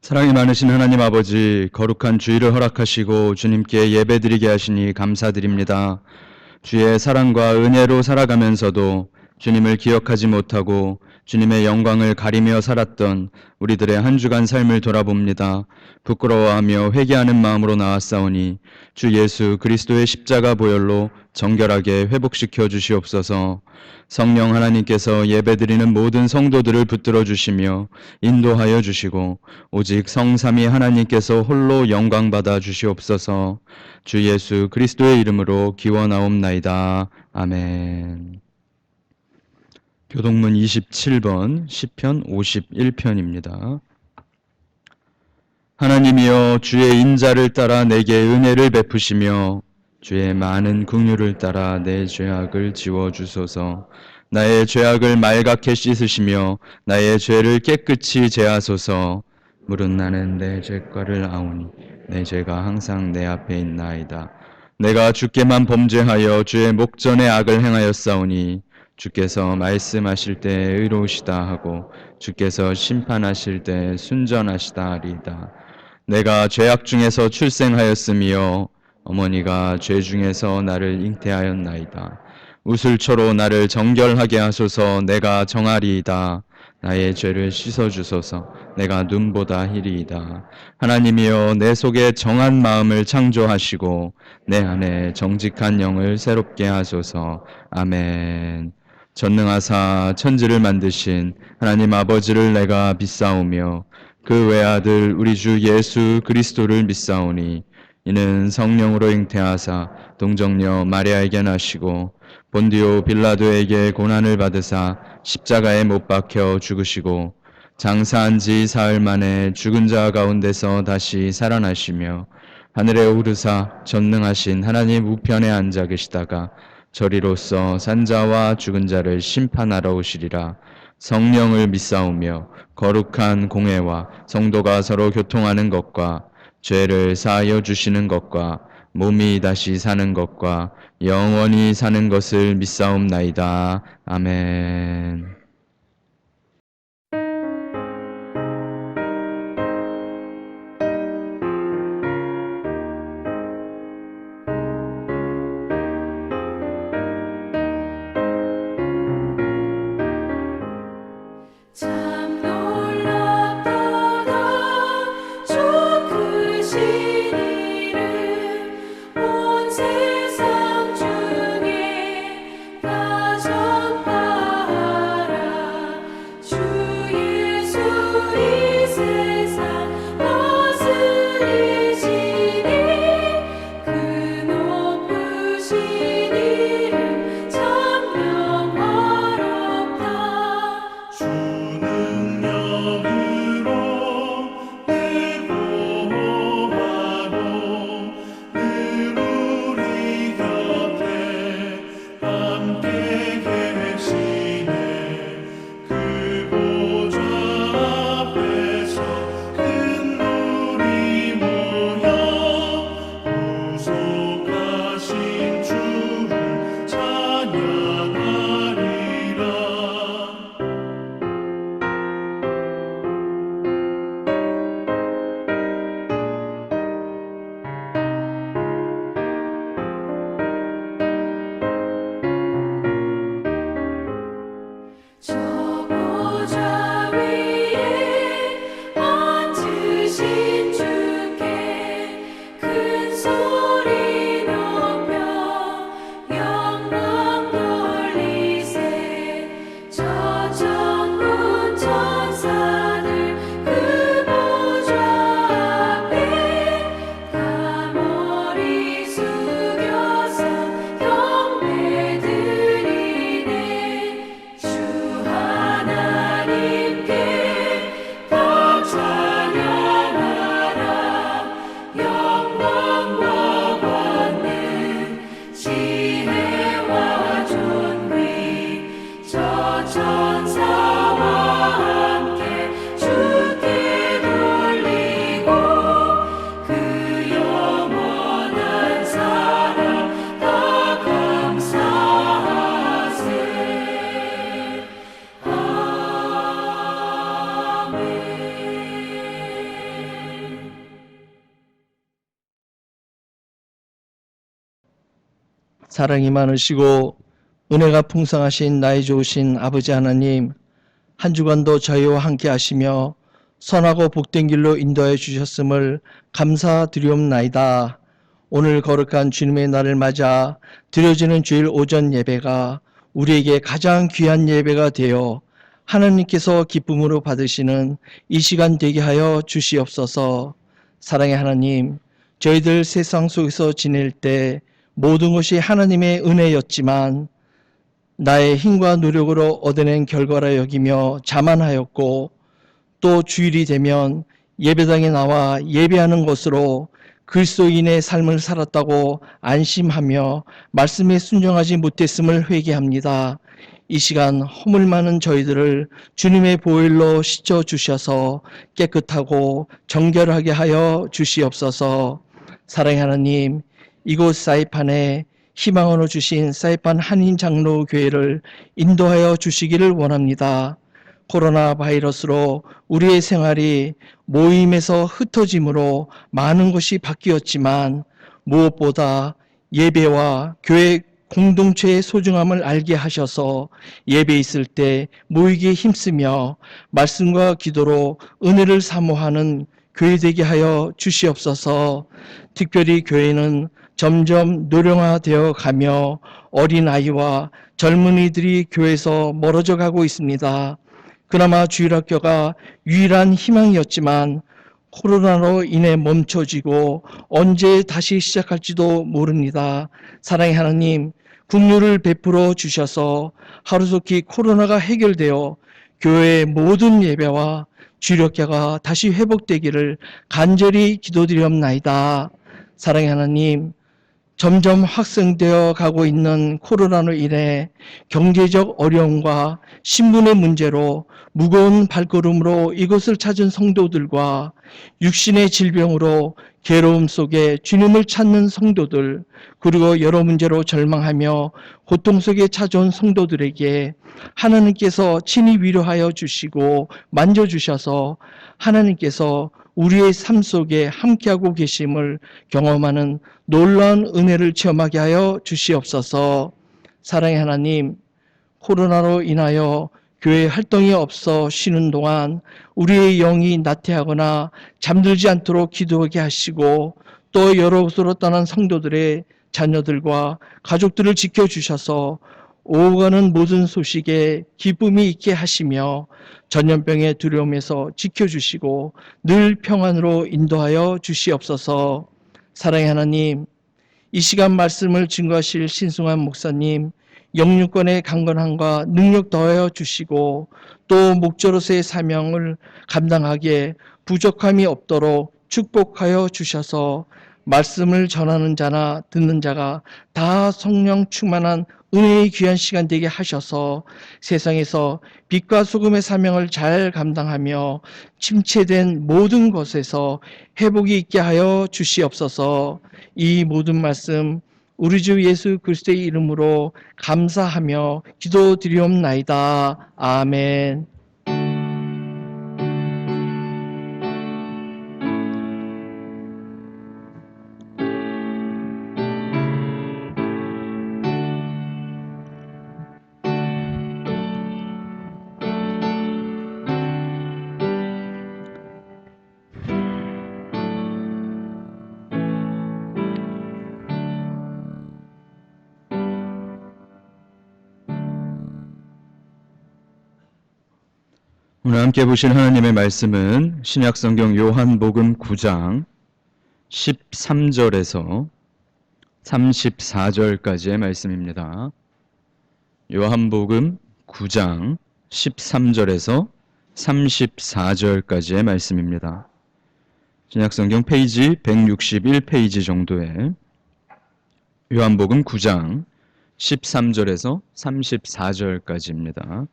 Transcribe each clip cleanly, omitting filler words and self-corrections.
사랑이 많으신 하나님 아버지, 거룩한 주일을 허락하시고 주님께 예배드리게 하시니 감사드립니다. 주의 사랑과 은혜로 살아가면서도 주님을 기억하지 못하고 주님의 영광을 가리며 살았던 우리들의 한 주간 삶을 돌아봅니다. 부끄러워하며 회개하는 마음으로 나왔사오니 주 예수 그리스도의 십자가 보혈로 정결하게 회복시켜 주시옵소서. 성령 하나님께서 예배드리는 모든 성도들을 붙들어 주시며 인도하여 주시고 오직 성삼위 하나님께서 홀로 영광받아 주시옵소서. 주 예수 그리스도의 이름으로 기원하옵나이다. 아멘. 교동문 27번 시편 51편입니다. 하나님이여 주의 인자를 따라 내게 은혜를 베푸시며 주의 많은 긍휼을 따라 내 죄악을 지워주소서. 나의 죄악을 말갛게 씻으시며 나의 죄를 깨끗이 제하소서. 물은 나는 내 죄과를 아오니 내 죄가 항상 내 앞에 있나이다. 내가 주께만 범죄하여 주의 목전에 악을 행하였사오니 주께서 말씀하실 때 의로우시다 하고 주께서 심판하실 때 순전하시다 하리이다. 내가 죄악 중에서 출생하였으며 어머니가 죄 중에서 나를 잉태하였나이다. 우슬초로 나를 정결하게 하소서. 내가 정하리이다. 나의 죄를 씻어주소서. 내가 눈보다 희리이다. 하나님이여 내 속에 정한 마음을 창조하시고 내 안에 정직한 영을 새롭게 하소서. 아멘. 전능하사 천지를 만드신 하나님 아버지를 내가 믿사오며 그 외아들 우리 주 예수 그리스도를 믿사오니 이는 성령으로 잉태하사 동정녀 마리아에게 나시고 본디오 빌라도에게 고난을 받으사 십자가에 못 박혀 죽으시고 장사한 지 사흘 만에 죽은 자 가운데서 다시 살아나시며 하늘에 오르사 전능하신 하나님 우편에 앉아 계시다가 저리로서 산자와 죽은 자를 심판하러 오시리라. 성령을 믿사오며 거룩한 공회와 성도가 서로 교통하는 것과 죄를 사하여 주시는 것과 몸이 다시 사는 것과 영원히 사는 것을 믿사옵나이다. 아멘. 참 놀랍도다 주 크신 이름 온 세상 중에 다 전파하라. 사랑이 많으시고 은혜가 풍성하신 나이 좋으신 아버지 하나님, 한 주간도 저희와 함께 하시며 선하고 복된 길로 인도해 주셨음을 감사드리옵나이다. 오늘 거룩한 주님의 날을 맞아 드려지는 주일 오전 예배가 우리에게 가장 귀한 예배가 되어 하나님께서 기쁨으로 받으시는 이 시간 되게 하여 주시옵소서. 사랑의 하나님, 저희들 세상 속에서 지낼 때 모든 것이 하나님의 은혜였지만 나의 힘과 노력으로 얻어낸 결과라 여기며 자만하였고, 또 주일이 되면 예배당에 나와 예배하는 것으로 그리스도인의 삶을 살았다고 안심하며 말씀에 순종하지 못했음을 회개합니다. 이 시간 허물 많은 저희들을 주님의 보혈로 씻어 주셔서 깨끗하고 정결하게 하여 주시옵소서. 사랑의 하나님, 이곳 사이판에 희망으로 주신 사이판 한인 장로 교회를 인도하여 주시기를 원합니다. 코로나 바이러스로 우리의 생활이 모임에서 흩어짐으로 많은 것이 바뀌었지만 무엇보다 예배와 교회 공동체의 소중함을 알게 하셔서 예배 있을 때 모이기에 힘쓰며 말씀과 기도로 은혜를 사모하는 교회 되게 하여 주시옵소서. 특별히 교회는 점점 노령화되어 가며 어린아이와 젊은이들이 교회에서 멀어져 가고 있습니다. 그나마 주일학교가 유일한 희망이었지만 코로나로 인해 멈춰지고 언제 다시 시작할지도 모릅니다. 사랑의 하나님, 긍휼을 베풀어 주셔서 하루속히 코로나가 해결되어 교회의 모든 예배와 주일학교가 다시 회복되기를 간절히 기도드리옵나이다. 사랑의 하나님, 점점 확산되어 가고 있는 코로나로 인해 경제적 어려움과 신분의 문제로 무거운 발걸음으로 이곳을 찾은 성도들과 육신의 질병으로 괴로움 속에 주님을 찾는 성도들, 그리고 여러 문제로 절망하며 고통 속에 찾아온 성도들에게 하나님께서 친히 위로하여 주시고 만져주셔서 하나님께서 우리의 삶 속에 함께하고 계심을 경험하는 놀라운 은혜를 체험하게 하여 주시옵소서. 사랑의 하나님, 코로나로 인하여 교회 활동이 없어 쉬는 동안 우리의 영이 나태하거나 잠들지 않도록 기도하게 하시고, 또 여러 곳으로 떠난 성도들의 자녀들과 가족들을 지켜주셔서 오가는 모든 소식에 기쁨이 있게 하시며 전염병의 두려움에서 지켜주시고 늘 평안으로 인도하여 주시옵소서. 사랑의 하나님, 이 시간 말씀을 증거하실 신승환 목사님, 영육권의 강건함과 능력 더하여 주시고 또 목자로서의 사명을 감당하기에 부족함이 없도록 축복하여 주셔서 말씀을 전하는 자나 듣는 자가 다 성령 충만한 은혜의 귀한 시간 되게 하셔서 세상에서 빛과 소금의 사명을 잘 감당하며 침체된 모든 것에서 회복이 있게 하여 주시옵소서. 이 모든 말씀 우리 주 예수 그리스도의 이름으로 감사하며 기도드리옵나이다. 아멘. 오늘 함께 보실 하나님의 말씀은 신약성경 요한복음 9장 13절에서 34절까지의 말씀입니다. 요한복음 9장 13절에서 34절까지의 말씀입니다. 신약성경 페이지 161페이지 정도에 요한복음 9장 13절에서 34절까지입니다.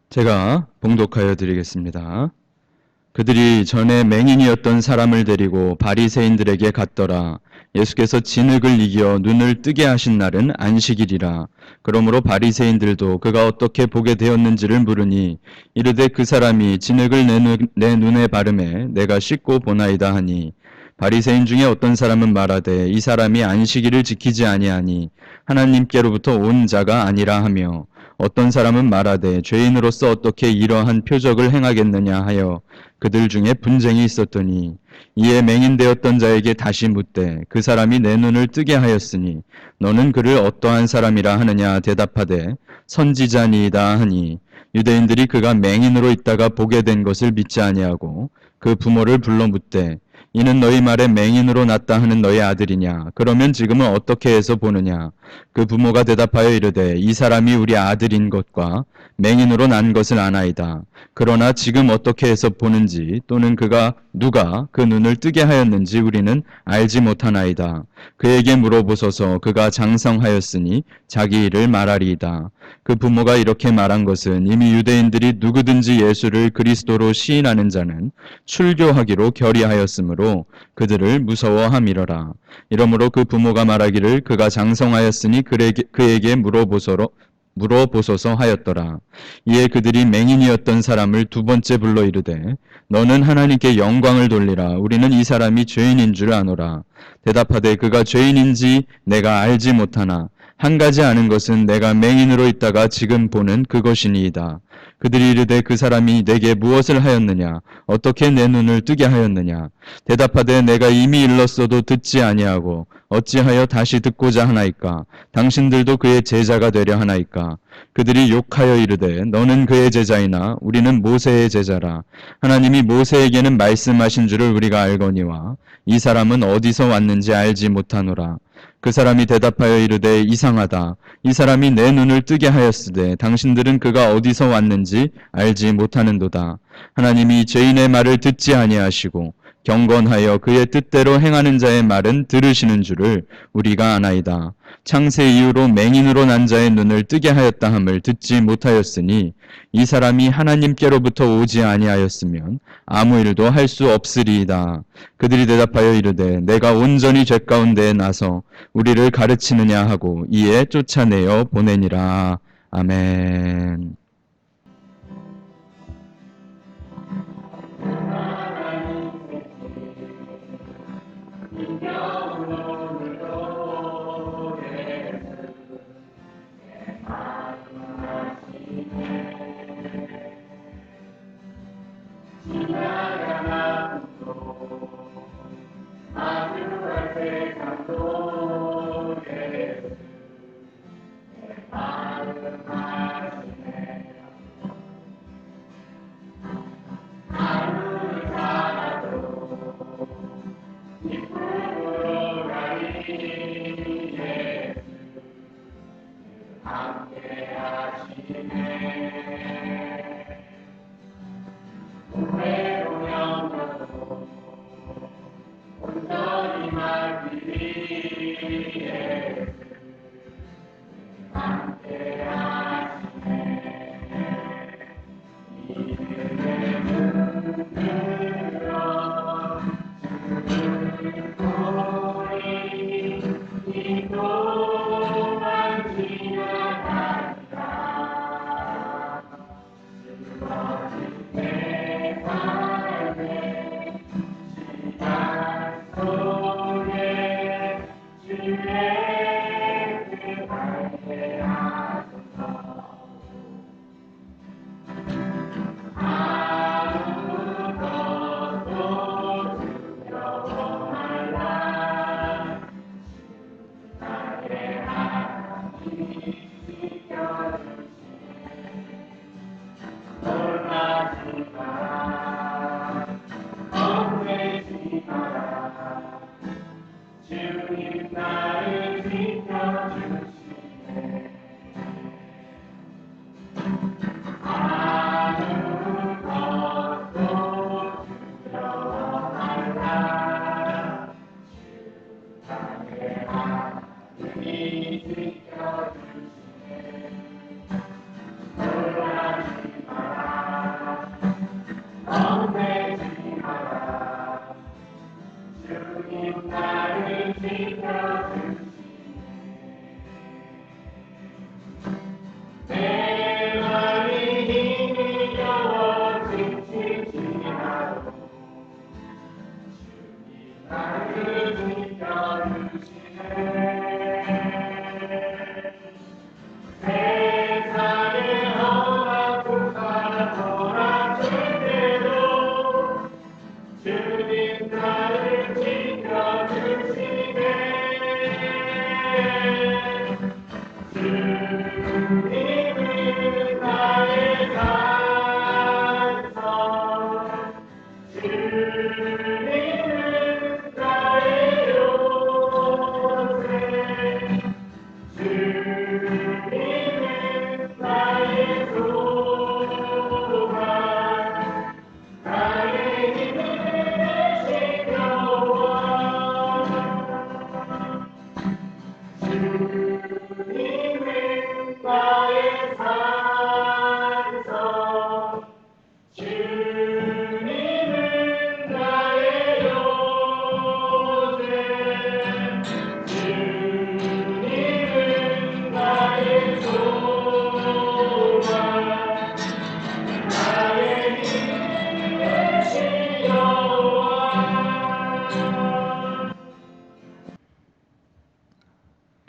제가 봉독하여 드리겠습니다. 그들이 전에 맹인이었던 사람을 데리고 바리새인들에게 갔더라. 예수께서 진흙을 이겨 눈을 뜨게 하신 날은 안식일이라. 그러므로 바리새인들도 그가 어떻게 보게 되었는지를 물으니 이르되 그 사람이 진흙을 내 눈에 바르매 내가 씻고 보나이다 하니 바리새인 중에 어떤 사람은 말하되 이 사람이 안식일을 지키지 아니하니 하나님께로부터 온 자가 아니라 하며 어떤 사람은 말하되 죄인으로서 어떻게 이러한 표적을 행하겠느냐 하여 그들 중에 분쟁이 있었더니 이에 맹인되었던 자에게 다시 묻되 그 사람이 내 눈을 뜨게 하였으니 너는 그를 어떠한 사람이라 하느냐 대답하되 선지자니이다 하니 유대인들이 그가 맹인으로 있다가 보게 된 것을 믿지 아니하고 그 부모를 불러 묻되 이는 너희 말에 맹인으로 났다 하는 너희 아들이냐? 그러면 지금은 어떻게 해서 보느냐? 그 부모가 대답하여 이르되 이 사람이 우리 아들인 것과 맹인으로 난 것을 아나이다. 그러나 지금 어떻게 해서 보는지 또는 누가 그 눈을 뜨게 하였는지 우리는 알지 못하나이다. 그에게 물어보소서. 그가 장성하였으니 자기 일을 말하리이다. 그 부모가 이렇게 말한 것은 이미 유대인들이 누구든지 예수를 그리스도로 시인하는 자는 출교하기로 결의하였으므로 그들을 무서워함이러라. 이러므로 그 부모가 말하기를 그가 장성하였으니 그에게 물어보소서 하였더라. 이에 그들이 맹인이었던 사람을 두 번째 불러 이르되 너는 하나님께 영광을 돌리라. 우리는 이 사람이 죄인인 줄 아노라. 대답하되 그가 죄인인지 내가 알지 못하나 한 가지 아는 것은 내가 맹인으로 있다가 지금 보는 그것이니이다. 그들이 이르되 그 사람이 내게 무엇을 하였느냐? 어떻게 내 눈을 뜨게 하였느냐? 대답하되 내가 이미 일렀어도 듣지 아니하고 어찌하여 다시 듣고자 하나이까? 당신들도 그의 제자가 되려 하나이까? 그들이 욕하여 이르되 너는 그의 제자이나 우리는 모세의 제자라. 하나님이 모세에게는 말씀하신 줄을 우리가 알거니와 이 사람은 어디서 왔는지 알지 못하노라. 그 사람이 대답하여 이르되 이상하다. 이 사람이 내 눈을 뜨게 하였으되 당신들은 그가 어디서 왔는지 알지 못하는도다. 하나님이 죄인의 말을 듣지 아니하시고 경건하여 그의 뜻대로 행하는 자의 말은 들으시는 줄을 우리가 아나이다. 창세 이후로 맹인으로 난 자의 눈을 뜨게 하였다 함을 듣지 못하였으니 이 사람이 하나님께로부터 오지 아니하였으면 아무 일도 할 수 없으리이다. 그들이 대답하여 이르되 내가 온전히 죄 가운데에 나서 우리를 가르치느냐 하고 이에 쫓아내어 보내니라. 아멘.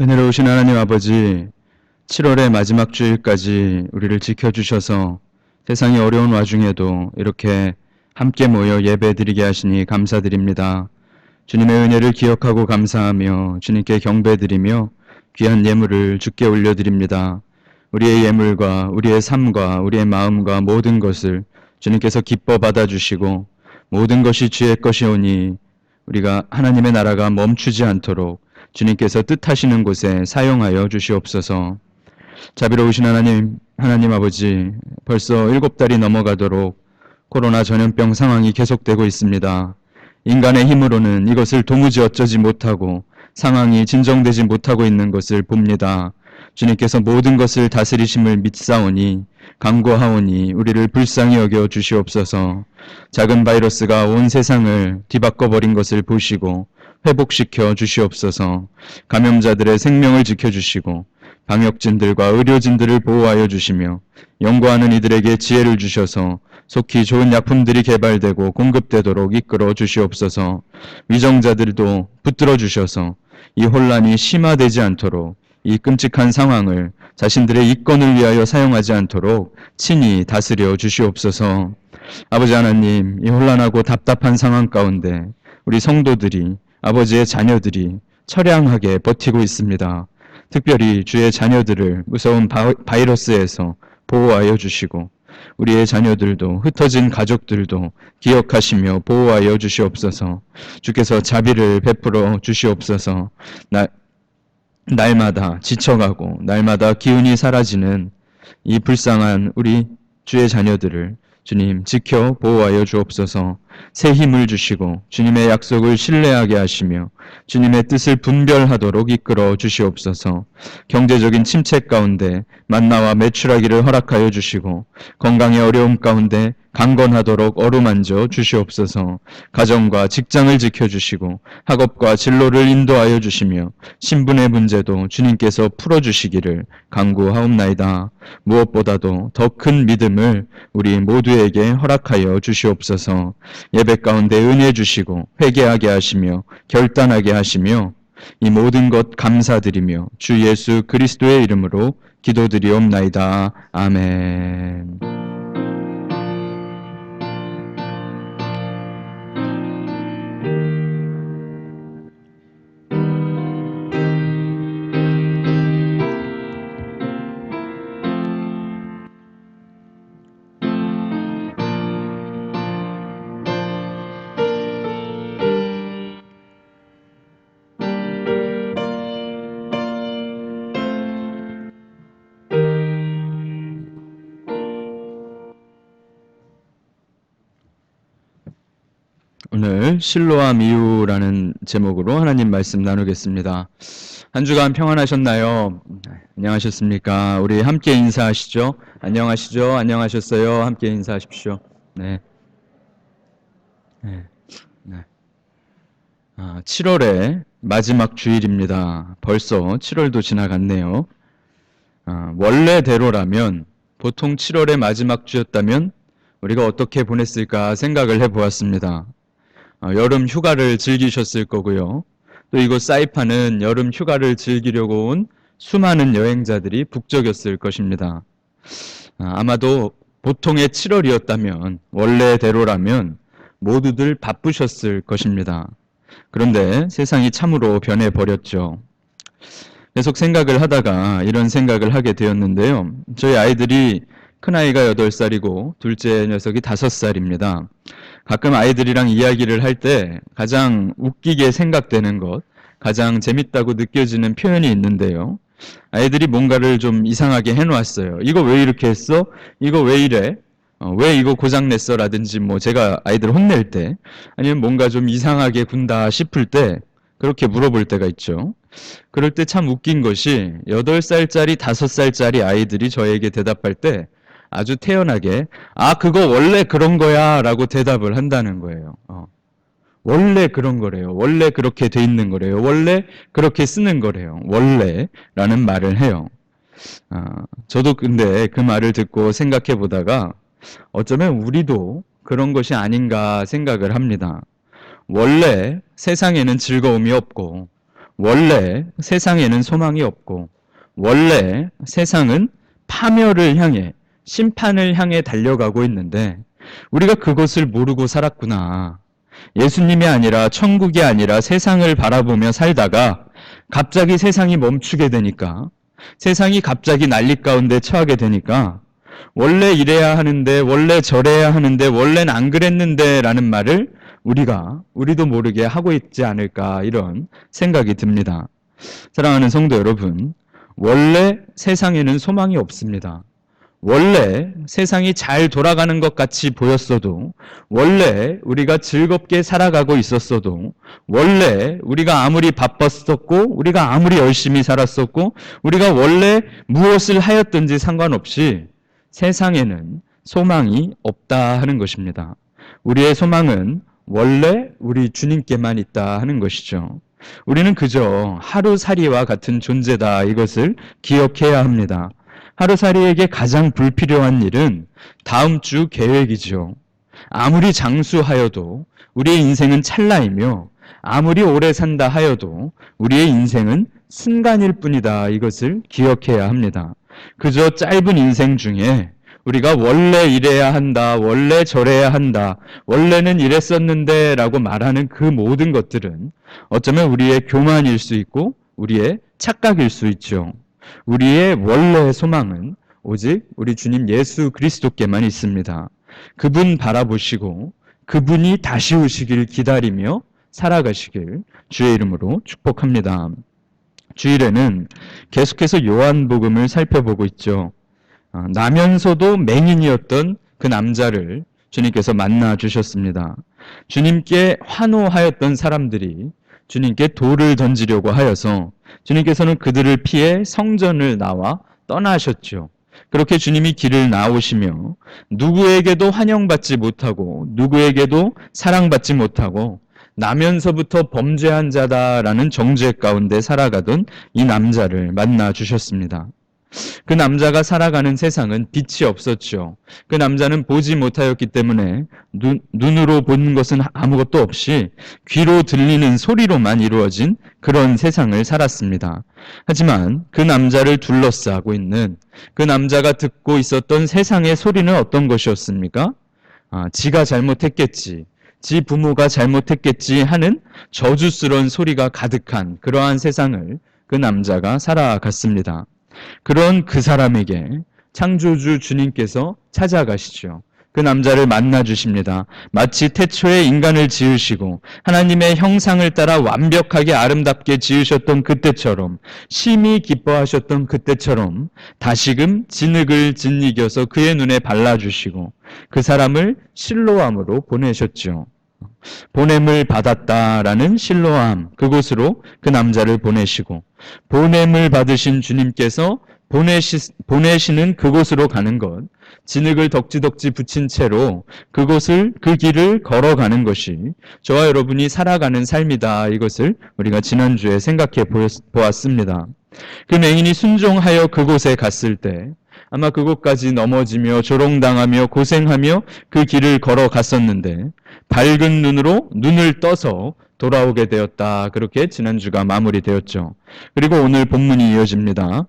은혜로우신 하나님 아버지, 7월의 마지막 주일까지 우리를 지켜주셔서 세상이 어려운 와중에도 이렇게 함께 모여 예배드리게 하시니 감사드립니다. 주님의 은혜를 기억하고 감사하며 주님께 경배드리며 귀한 예물을 주께 올려드립니다. 우리의 예물과 우리의 삶과 우리의 마음과 모든 것을 주님께서 기뻐 받아주시고 모든 것이 주의 것이오니 우리가 하나님의 나라가 멈추지 않도록 주님께서 뜻하시는 곳에 사용하여 주시옵소서. 자비로우신 하나님 아버지, 벌써 7달이 넘어가도록 코로나 전염병 상황이 계속되고 있습니다. 인간의 힘으로는 이것을 도무지 어쩌지 못하고 상황이 진정되지 못하고 있는 것을 봅니다. 주님께서 모든 것을 다스리심을 믿사오니 간구하오니 우리를 불쌍히 여겨 주시옵소서. 작은 바이러스가 온 세상을 뒤바꿔버린 것을 보시고 회복시켜 주시옵소서. 감염자들의 생명을 지켜주시고 방역진들과 의료진들을 보호하여 주시며 연구하는 이들에게 지혜를 주셔서 속히 좋은 약품들이 개발되고 공급되도록 이끌어 주시옵소서. 위정자들도 붙들어 주셔서 이 혼란이 심화되지 않도록 이 끔찍한 상황을 자신들의 이권을 위하여 사용하지 않도록 친히 다스려 주시옵소서. 아버지 하나님, 이 혼란하고 답답한 상황 가운데 우리 성도들이, 아버지의 자녀들이 처량하게 버티고 있습니다. 특별히 주의 자녀들을 무서운 바이러스에서 보호하여 주시고 우리의 자녀들도 흩어진 가족들도 기억하시며 보호하여 주시옵소서. 주께서 자비를 베풀어 주시옵소서. 날마다 지쳐가고 날마다 기운이 사라지는 이 불쌍한 우리 주의 자녀들을 주님 지켜 보호하여 주옵소서. 새 힘을 주시고 주님의 약속을 신뢰하게 하시며 주님의 뜻을 분별하도록 이끌어 주시옵소서. 경제적인 침체 가운데 만나와 매출하기를 허락하여 주시고 건강의 어려움 가운데 강건하도록 어루만져 주시옵소서. 가정과 직장을 지켜주시고 학업과 진로를 인도하여 주시며 신분의 문제도 주님께서 풀어주시기를 간구하옵나이다. 무엇보다도 더 큰 믿음을 우리 모두에게 허락하여 주시옵소서. 예배 가운데 은혜 주시고 회개하게 하시며 결단하게 하시며 이 모든 것 감사드리며 주 예수 그리스도의 이름으로 기도드리옵나이다. 아멘. 오늘 실로암 이유라는 제목으로 하나님 말씀 나누겠습니다. 한 주간 평안하셨나요? 안녕하셨습니까? 우리 함께 인사하시죠. 안녕하시죠? 안녕하셨어요? 함께 인사하십시오. 네. 7월의 마지막 주일입니다. 벌써 7월도 지나갔네요. 원래대로라면 보통 7월의 마지막 주였다면 우리가 어떻게 보냈을까 생각을 해보았습니다. 여름 휴가를 즐기셨을 거고요. 또 이곳 사이판은 여름 휴가를 즐기려고 온 수많은 여행자들이 북적였을 것입니다. 아마도 보통의 7월이었다면, 원래대로라면 모두들 바쁘셨을 것입니다. 그런데 세상이 참으로 변해버렸죠. 계속 생각을 하다가 이런 생각을 하게 되었는데요. 저희 아이들이 큰아이가 8살이고 둘째 녀석이 5살입니다. 가끔 아이들이랑 이야기를 할 때 가장 웃기게 생각되는 것, 가장 재밌다고 느껴지는 표현이 있는데요. 아이들이 뭔가를 좀 이상하게 해놓았어요. 이거 왜 이렇게 했어? 이거 왜 이래? 왜 이거 고장냈어? 라든지 제가 아이들 혼낼 때 아니면 뭔가 좀 이상하게 군다 싶을 때 그렇게 물어볼 때가 있죠. 그럴 때 참 웃긴 것이 8살짜리, 5살짜리 아이들이 저에게 대답할 때 아주 태연하게 그거 원래 그런 거야 라고 대답을 한다는 거예요. 원래 그런 거래요. 원래 그렇게 돼 있는 거래요. 원래 그렇게 쓰는 거래요. 원래라는 말을 해요. 저도 근데 그 말을 듣고 생각해 보다가 어쩌면 우리도 그런 것이 아닌가 생각을 합니다. 원래 세상에는 즐거움이 없고 원래 세상에는 소망이 없고 원래 세상은 파멸을 향해 심판을 향해 달려가고 있는데 우리가 그것을 모르고 살았구나. 예수님이 아니라 천국이 아니라 세상을 바라보며 살다가 갑자기 세상이 멈추게 되니까 세상이 갑자기 난리 가운데 처하게 되니까 원래 이래야 하는데 원래 저래야 하는데 원래는 안 그랬는데 라는 말을 우리도 모르게 하고 있지 않을까 이런 생각이 듭니다. 사랑하는 성도 여러분, 원래 세상에는 소망이 없습니다. 원래 세상이 잘 돌아가는 것 같이 보였어도 원래 우리가 즐겁게 살아가고 있었어도 원래 우리가 아무리 바빴었고 우리가 아무리 열심히 살았었고 우리가 원래 무엇을 하였든지 상관없이 세상에는 소망이 없다 하는 것입니다. 우리의 소망은 원래 우리 주님께만 있다 하는 것이죠. 우리는 그저 하루살이와 같은 존재다 이것을 기억해야 합니다. 하루살이에게 가장 불필요한 일은 다음 주 계획이죠. 아무리 장수하여도 우리의 인생은 찰나이며 아무리 오래 산다 하여도 우리의 인생은 순간일 뿐이다 이것을 기억해야 합니다. 그저 짧은 인생 중에 우리가 원래 이래야 한다, 원래 저래야 한다, 원래는 이랬었는데 라고 말하는 그 모든 것들은 어쩌면 우리의 교만일 수 있고 우리의 착각일 수 있죠. 우리의 원래 소망은 오직 우리 주님 예수 그리스도께만 있습니다. 그분 바라보시고 그분이 다시 오시길 기다리며 살아가시길 주의 이름으로 축복합니다. 주일에는 계속해서 요한복음을 살펴보고 있죠. 나면서도 맹인이었던 그 남자를 주님께서 만나 주셨습니다. 주님께 환호하였던 사람들이 주님께 돌을 던지려고 하여서 주님께서는 그들을 피해 성전을 나와 떠나셨죠. 그렇게 주님이 길을 나오시며 누구에게도 환영받지 못하고 누구에게도 사랑받지 못하고 나면서부터 범죄한 자다라는 정죄 가운데 살아가던 이 남자를 만나 주셨습니다. 그 남자가 살아가는 세상은 빛이 없었죠. 그 남자는 보지 못하였기 때문에 눈으로 보는 것은 아무것도 없이 귀로 들리는 소리로만 이루어진 그런 세상을 살았습니다. 하지만 그 남자를 둘러싸고 있는 그 남자가 듣고 있었던 세상의 소리는 어떤 것이었습니까? 지가 잘못했겠지. 지 부모가 잘못했겠지 하는 저주스러운 소리가 가득한 그러한 세상을 그 남자가 살아갔습니다. 그런 그 사람에게 창조주 주님께서 찾아가시죠. 그 남자를 만나 주십니다. 마치 태초에 인간을 지으시고 하나님의 형상을 따라 완벽하게 아름답게 지으셨던 그때처럼 심히 기뻐하셨던 그때처럼 다시금 진흙을 짓이겨서 그의 눈에 발라주시고 그 사람을 실로암으로 보내셨죠. 보냄을 받았다라는 실로암 그곳으로 그 남자를 보내시고 보냄을 받으신 주님께서 보내시는 그곳으로 가는 것 진흙을 덕지덕지 붙인 채로 그 길을 걸어가는 것이 저와 여러분이 살아가는 삶이다 이것을 우리가 지난주에 생각해 보았습니다. 그 맹인이 순종하여 그곳에 갔을 때 아마 그곳까지 넘어지며 조롱당하며 고생하며 그 길을 걸어갔었는데 밝은 눈으로 눈을 떠서 돌아오게 되었다. 그렇게 지난주가 마무리되었죠. 그리고 오늘 본문이 이어집니다.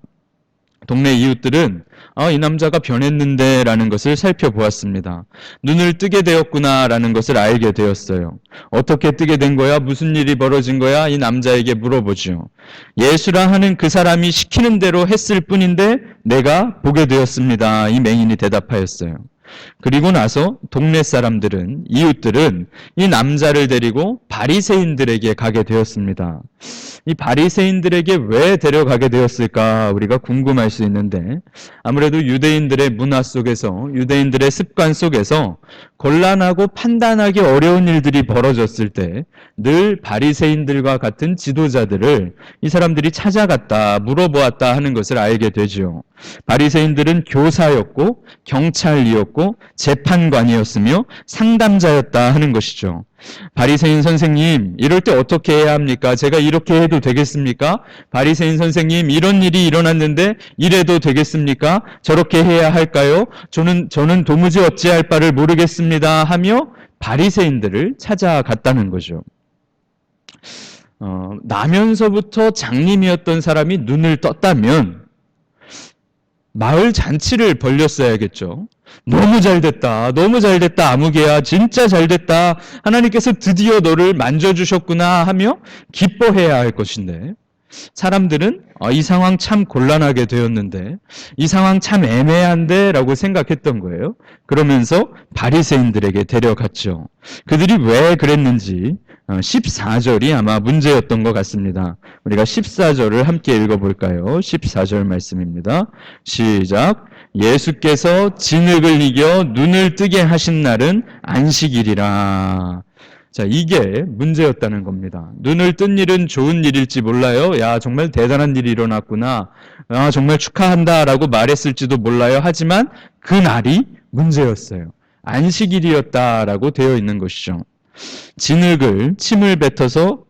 동네 이웃들은 이 남자가 변했는데 라는 것을 살펴보았습니다. 눈을 뜨게 되었구나 라는 것을 알게 되었어요. 어떻게 뜨게 된 거야? 무슨 일이 벌어진 거야? 이 남자에게 물어보죠. 예수라 하는 그 사람이 시키는 대로 했을 뿐인데 내가 보게 되었습니다. 이 맹인이 대답하였어요. 그리고 나서 동네 사람들은 이웃들은 이 남자를 데리고 바리새인들에게 가게 되었습니다. 이 바리새인들에게 왜 데려가게 되었을까 우리가 궁금할 수 있는데 아무래도 유대인들의 문화 속에서 유대인들의 습관 속에서 곤란하고 판단하기 어려운 일들이 벌어졌을 때 늘 바리새인들과 같은 지도자들을 이 사람들이 찾아갔다 물어보았다 하는 것을 알게 되죠. 바리새인들은 교사였고 경찰이었고 재판관이었으며 상담자였다 하는 것이죠. 바리새인 선생님, 이럴 때 어떻게 해야 합니까? 제가 이렇게 해도 되겠습니까? 바리새인 선생님, 이런 일이 일어났는데 이래도 되겠습니까? 저렇게 해야 할까요? 저는 도무지 어찌할 바를 모르겠습니다 하며 바리새인들을 찾아갔다는 거죠. 나면서부터 장님이었던 사람이 눈을 떴다면 마을 잔치를 벌렸어야겠죠. 너무 잘됐다. 너무 잘됐다. 아무개야. 진짜 잘됐다. 하나님께서 드디어 너를 만져주셨구나 하며 기뻐해야 할 것인데 사람들은 이 상황 참 곤란하게 되었는데 이 상황 참 애매한데 라고 생각했던 거예요. 그러면서 바리새인들에게 데려갔죠. 그들이 왜 그랬는지 14절이 아마 문제였던 것 같습니다. 우리가 14절을 함께 읽어볼까요? 14절 말씀입니다. 시작. 예수께서 진흙을 이겨 눈을 뜨게 하신 날은 안식일이라. 자, 이게 문제였다는 겁니다. 눈을 뜬 일은 좋은 일일지 몰라요. 야, 정말 대단한 일이 일어났구나. 아, 정말 축하한다라고 말했을지도 몰라요. 하지만 그 날이 문제였어요. 안식일이었다라고 되어 있는 것이죠. 진흙을 침을 뱉어서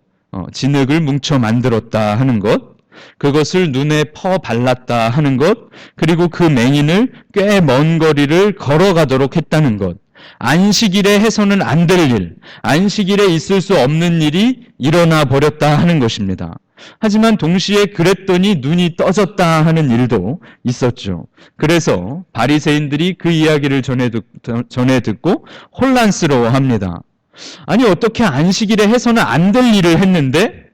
진흙을 뭉쳐 만들었다 하는 것, 그것을 눈에 퍼 발랐다 하는 것, 그리고 그 맹인을 꽤 먼 거리를 걸어가도록 했다는 것, 안식일에 해서는 안 될 일, 안식일에 있을 수 없는 일이 일어나 버렸다 하는 것입니다. 하지만 동시에 그랬더니 눈이 떠졌다 하는 일도 있었죠. 그래서 바리새인들이 그 이야기를 전해 듣고 혼란스러워합니다. 아니, 어떻게 안식일에 해서는 안 될 일을 했는데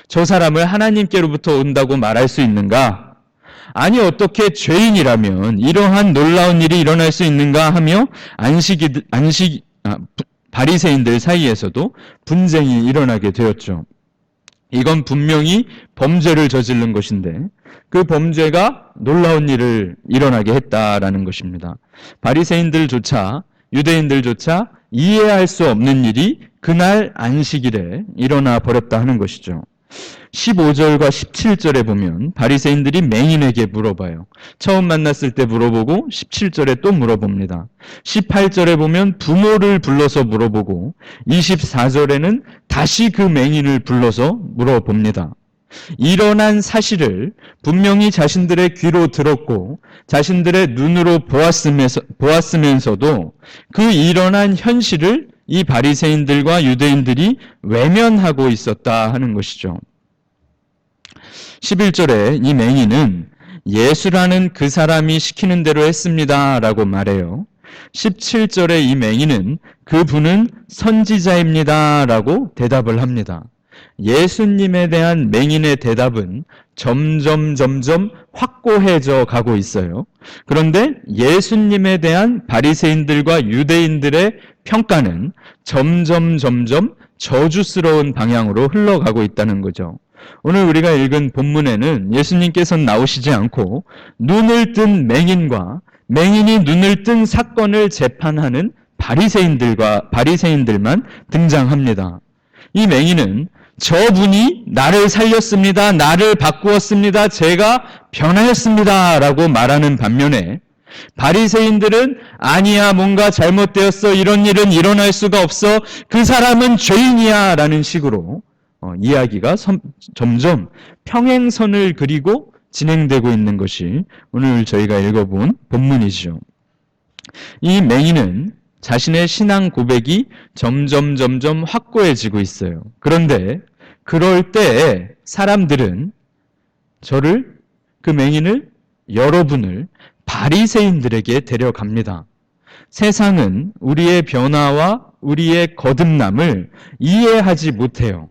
저 사람을 하나님께로부터 온다고 말할 수 있는가? 아니, 어떻게 죄인이라면 이러한 놀라운 일이 일어날 수 있는가 하며 바리새인들 사이에서도 분쟁이 일어나게 되었죠. 이건 분명히 범죄를 저지른 것인데 그 범죄가 놀라운 일을 일어나게 했다라는 것입니다. 바리새인들조차 유대인들조차 이해할 수 없는 일이 그날 안식일에 일어나 버렸다 하는 것이죠. 15절과 17절에 보면 바리새인들이 맹인에게 물어봐요. 처음 만났을 때 물어보고 17절에 또 물어봅니다. 18절에 보면 부모를 불러서 물어보고 24절에는 다시 그 맹인을 불러서 물어봅니다. 일어난 사실을 분명히 자신들의 귀로 들었고 자신들의 눈으로 보았으면서도 그 일어난 현실을 이 바리새인들과 유대인들이 외면하고 있었다 하는 것이죠. 11절에 이 맹인은 예수라는 그 사람이 시키는 대로 했습니다 라고 말해요. 17절에 이 맹인은 그분은 선지자입니다 라고 대답을 합니다. 예수님에 대한 맹인의 대답은 점점 확고해져 가고 있어요. 그런데 예수님에 대한 바리새인들과 유대인들의 평가는 점점 저주스러운 방향으로 흘러가고 있다는 거죠. 오늘 우리가 읽은 본문에는 예수님께서는 나오시지 않고 눈을 뜬 맹인과 맹인이 눈을 뜬 사건을 재판하는 바리새인들만 등장합니다. 이 맹인은 저분이 나를 살렸습니다. 나를 바꾸었습니다. 제가 변하였습니다. 라고 말하는 반면에 바리새인들은 아니야, 뭔가 잘못되었어. 이런 일은 일어날 수가 없어. 그 사람은 죄인이야. 라는 식으로 이야기가 점점 평행선을 그리고 진행되고 있는 것이 오늘 저희가 읽어본 본문이죠. 이 맹인은 자신의 신앙 고백이 점점 확고해지고 있어요. 그런데 그럴 때 사람들은 그 맹인을, 여러분을 바리새인들에게 데려갑니다. 세상은 우리의 변화와 우리의 거듭남을 이해하지 못해요.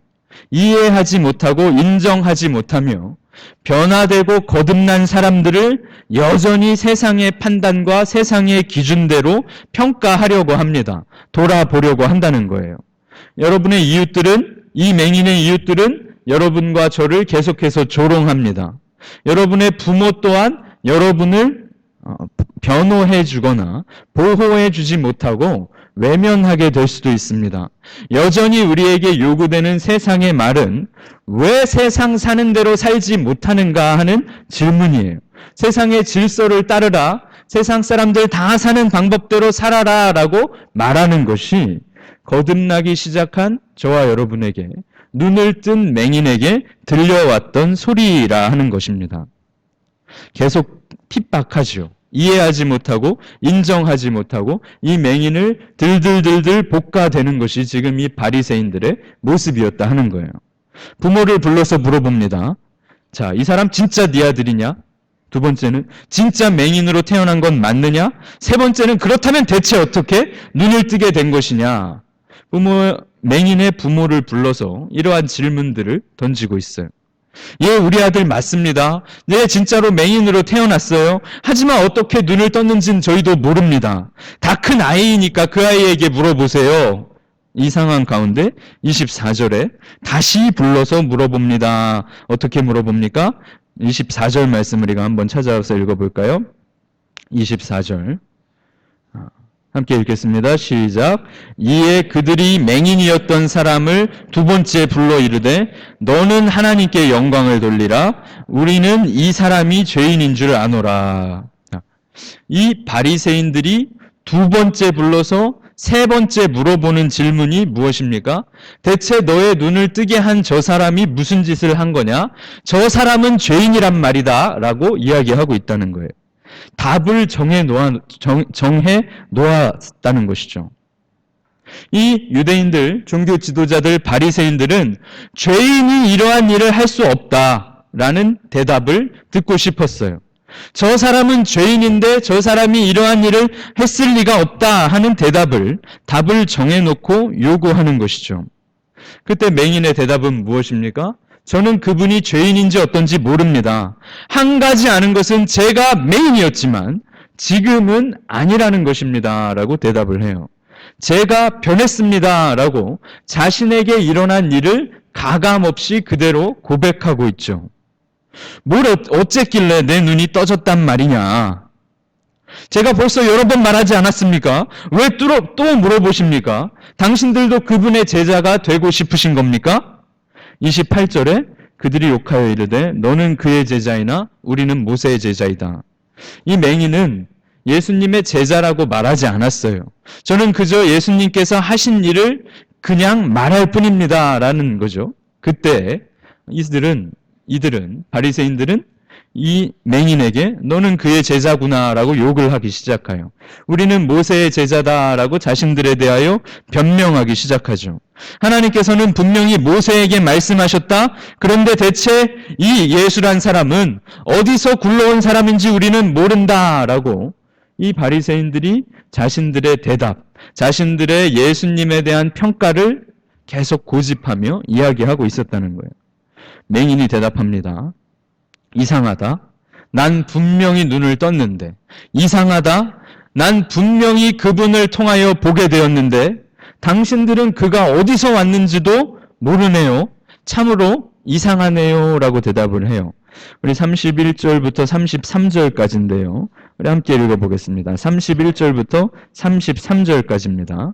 이해하지 못하고 인정하지 못하며 변화되고 거듭난 사람들을 여전히 세상의 판단과 세상의 기준대로 평가하려고 합니다. 돌아보려고 한다는 거예요. 여러분의 이웃들은, 이 맹인의 이웃들은 여러분과 저를 계속해서 조롱합니다. 여러분의 부모 또한 여러분을 변호해 주거나 보호해 주지 못하고 외면하게 될 수도 있습니다. 여전히 우리에게 요구되는 세상의 말은 왜 세상 사는 대로 살지 못하는가 하는 질문이에요. 세상의 질서를 따르라, 세상 사람들 다 사는 방법대로 살아라 라고 말하는 것이 거듭나기 시작한 저와 여러분에게, 눈을 뜬 맹인에게 들려왔던 소리라 하는 것입니다. 계속 핍박하죠. 이해하지 못하고 인정하지 못하고 이 맹인을 들들들들 볶아대는 것이 지금 이 바리새인들의 모습이었다 하는 거예요. 부모를 불러서 물어봅니다. 자, 이 사람 진짜 네 아들이냐? 두 번째는 진짜 맹인으로 태어난 건 맞느냐? 세 번째는 그렇다면 대체 어떻게 눈을 뜨게 된 것이냐? 맹인의 부모를 불러서 이러한 질문들을 던지고 있어요. 예, 우리 아들 맞습니다. 네, 진짜로 맹인으로 태어났어요. 하지만 어떻게 눈을 떴는지는 저희도 모릅니다. 다 큰 아이니까 그 아이에게 물어보세요. 이 상황 가운데 24절에 다시 불러서 물어봅니다. 어떻게 물어봅니까? 24절 말씀을 우리가 한번 찾아서 읽어볼까요? 24절 함께 읽겠습니다. 시작. 이에 그들이 맹인이었던 사람을 두 번째 불러 이르되 너는 하나님께 영광을 돌리라. 우리는 이 사람이 죄인인 줄 아노라. 이 바리새인들이 두 번째 불러서 세 번째 물어보는 질문이 무엇입니까? 대체 너의 눈을 뜨게 한 저 사람이 무슨 짓을 한 거냐? 저 사람은 죄인이란 말이다 라고 이야기하고 있다는 거예요. 답을 정해 놓았다는 것이죠. 이 유대인들, 종교 지도자들, 바리새인들은 죄인이 이러한 일을 할 수 없다라는 대답을 듣고 싶었어요. 저 사람은 죄인인데 저 사람이 이러한 일을 했을 리가 없다 하는 답을 정해놓고 요구하는 것이죠. 그때 맹인의 대답은 무엇입니까? 저는 그분이 죄인인지 어떤지 모릅니다. 한 가지 아는 것은 제가 맹인이었지만 지금은 아니라는 것입니다. 라고 대답을 해요. 제가 변했습니다. 라고 자신에게 일어난 일을 가감없이 그대로 고백하고 있죠. 뭘 어쨌길래 내 눈이 떠졌단 말이냐? 제가 벌써 여러 번 말하지 않았습니까? 왜 또 물어보십니까? 당신들도 그분의 제자가 되고 싶으신 겁니까? 28절에 그들이 욕하여 이르되 너는 그의 제자이나 우리는 모세의 제자이다. 이 맹인은 예수님의 제자라고 말하지 않았어요. 저는 그저 예수님께서 하신 일을 그냥 말할 뿐입니다. 라는 거죠. 그때 이들은 바리새인들은 이 맹인에게 너는 그의 제자구나라고 욕을 하기 시작해요. 우리는 모세의 제자다라고 자신들에 대하여 변명하기 시작하죠. 하나님께서는 분명히 모세에게 말씀하셨다. 그런데 대체 이 예수란 사람은 어디서 굴러온 사람인지 우리는 모른다라고 이 바리새인들이 자신들의 대답, 자신들의 예수님에 대한 평가를 계속 고집하며 이야기하고 있었다는 거예요. 맹인이 대답합니다. 이상하다. 난 분명히 눈을 떴는데. 이상하다. 난 분명히 그분을 통하여 보게 되었는데 당신들은 그가 어디서 왔는지도 모르네요. 참으로 이상하네요. 라고 대답을 해요. 우리 31절부터 33절까지인데요. 우리 함께 읽어보겠습니다. 31절부터 33절까지입니다.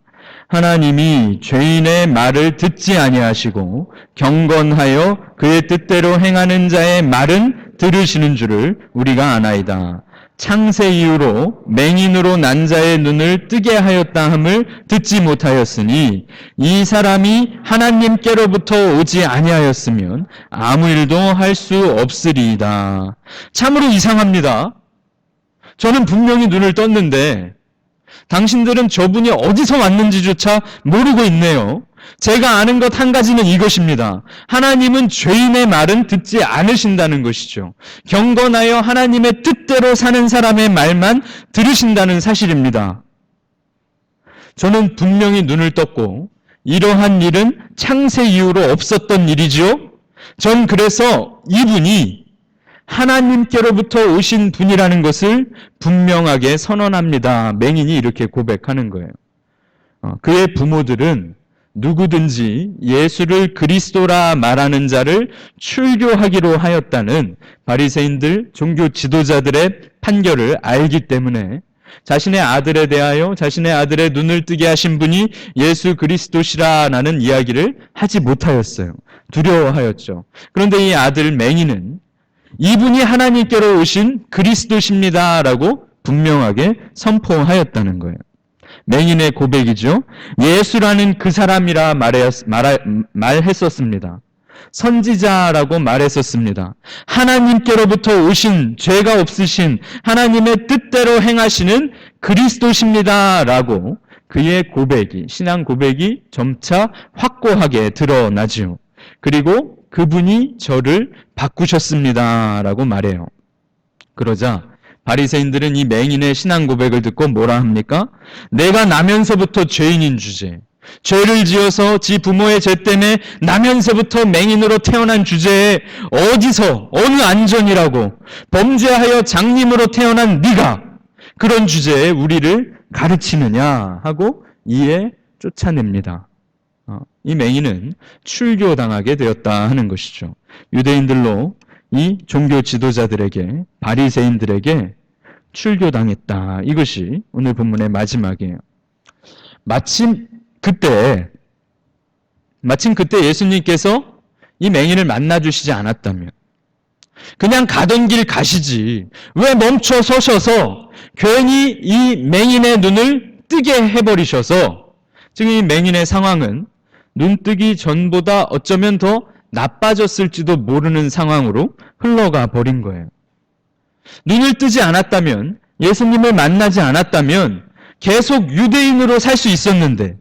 하나님이 죄인의 말을 듣지 아니하시고 경건하여 그의 뜻대로 행하는 자의 말은 들으시는 줄을 우리가 아나이다. 창세 이후로 맹인으로 난 자의 눈을 뜨게 하였다 함을 듣지 못하였으니 이 사람이 하나님께로부터 오지 아니하였으면 아무 일도 할 수 없으리이다. 참으로 이상합니다. 저는 분명히 눈을 떴는데 당신들은 저분이 어디서 왔는지조차 모르고 있네요. 제가 아는 것 한 가지는 이것입니다. 하나님은 죄인의 말은 듣지 않으신다는 것이죠. 경건하여 하나님의 뜻대로 사는 사람의 말만 들으신다는 사실입니다. 저는 분명히 눈을 떴고 이러한 일은 창세 이후로 없었던 일이지요. 전 그래서 이분이 하나님께로부터 오신 분이라는 것을 분명하게 선언합니다. 맹인이 이렇게 고백하는 거예요. 그의 부모들은 누구든지 예수를 그리스도라 말하는 자를 출교하기로 하였다는 바리새인들, 종교 지도자들의 판결을 알기 때문에 자신의 아들에 대하여 자신의 아들의 눈을 뜨게 하신 분이 예수 그리스도시라는 이야기를 하지 못하였어요. 두려워하였죠. 그런데 이 아들 맹인은 이분이 하나님께로 오신 그리스도십니다라고 분명하게 선포하였다는 거예요. 맹인의 고백이죠. 예수라는 그 사람이라 말했었습니다. 선지자라고 말했었습니다. 하나님께로부터 오신 죄가 없으신 하나님의 뜻대로 행하시는 그리스도십니다라고 그의 고백이, 신앙 고백이 점차 확고하게 드러나지요. 그리고 그분이 저를 바꾸셨습니다. 라고 말해요. 그러자 바리새인들은 이 맹인의 신앙 고백을 듣고 뭐라 합니까? 내가 나면서부터 죄인인 주제, 죄를 지어서 지 부모의 죄 때문에 나면서부터 맹인으로 태어난 주제에 어디서 어느 안전이라고 범죄하여 장님으로 태어난 네가 그런 주제에 우리를 가르치느냐 하고 이에 쫓아냅니다. 이 맹인은 출교당하게 되었다 하는 것이죠. 유대인들로 이 종교 지도자들에게, 바리새인들에게 출교당했다. 이것이 오늘 본문의 마지막이에요. 마침 그때 예수님께서 이 맹인을 만나주시지 않았다면, 그냥 가던 길 가시지 왜 멈춰 서셔서 괜히 이 맹인의 눈을 뜨게 해버리셔서 지금 이 맹인의 상황은 눈 뜨기 전보다 어쩌면 더 나빠졌을지도 모르는 상황으로 흘러가 버린 거예요. 눈을 뜨지 않았다면, 예수님을 만나지 않았다면 계속 유대인으로 살 수 있었는데,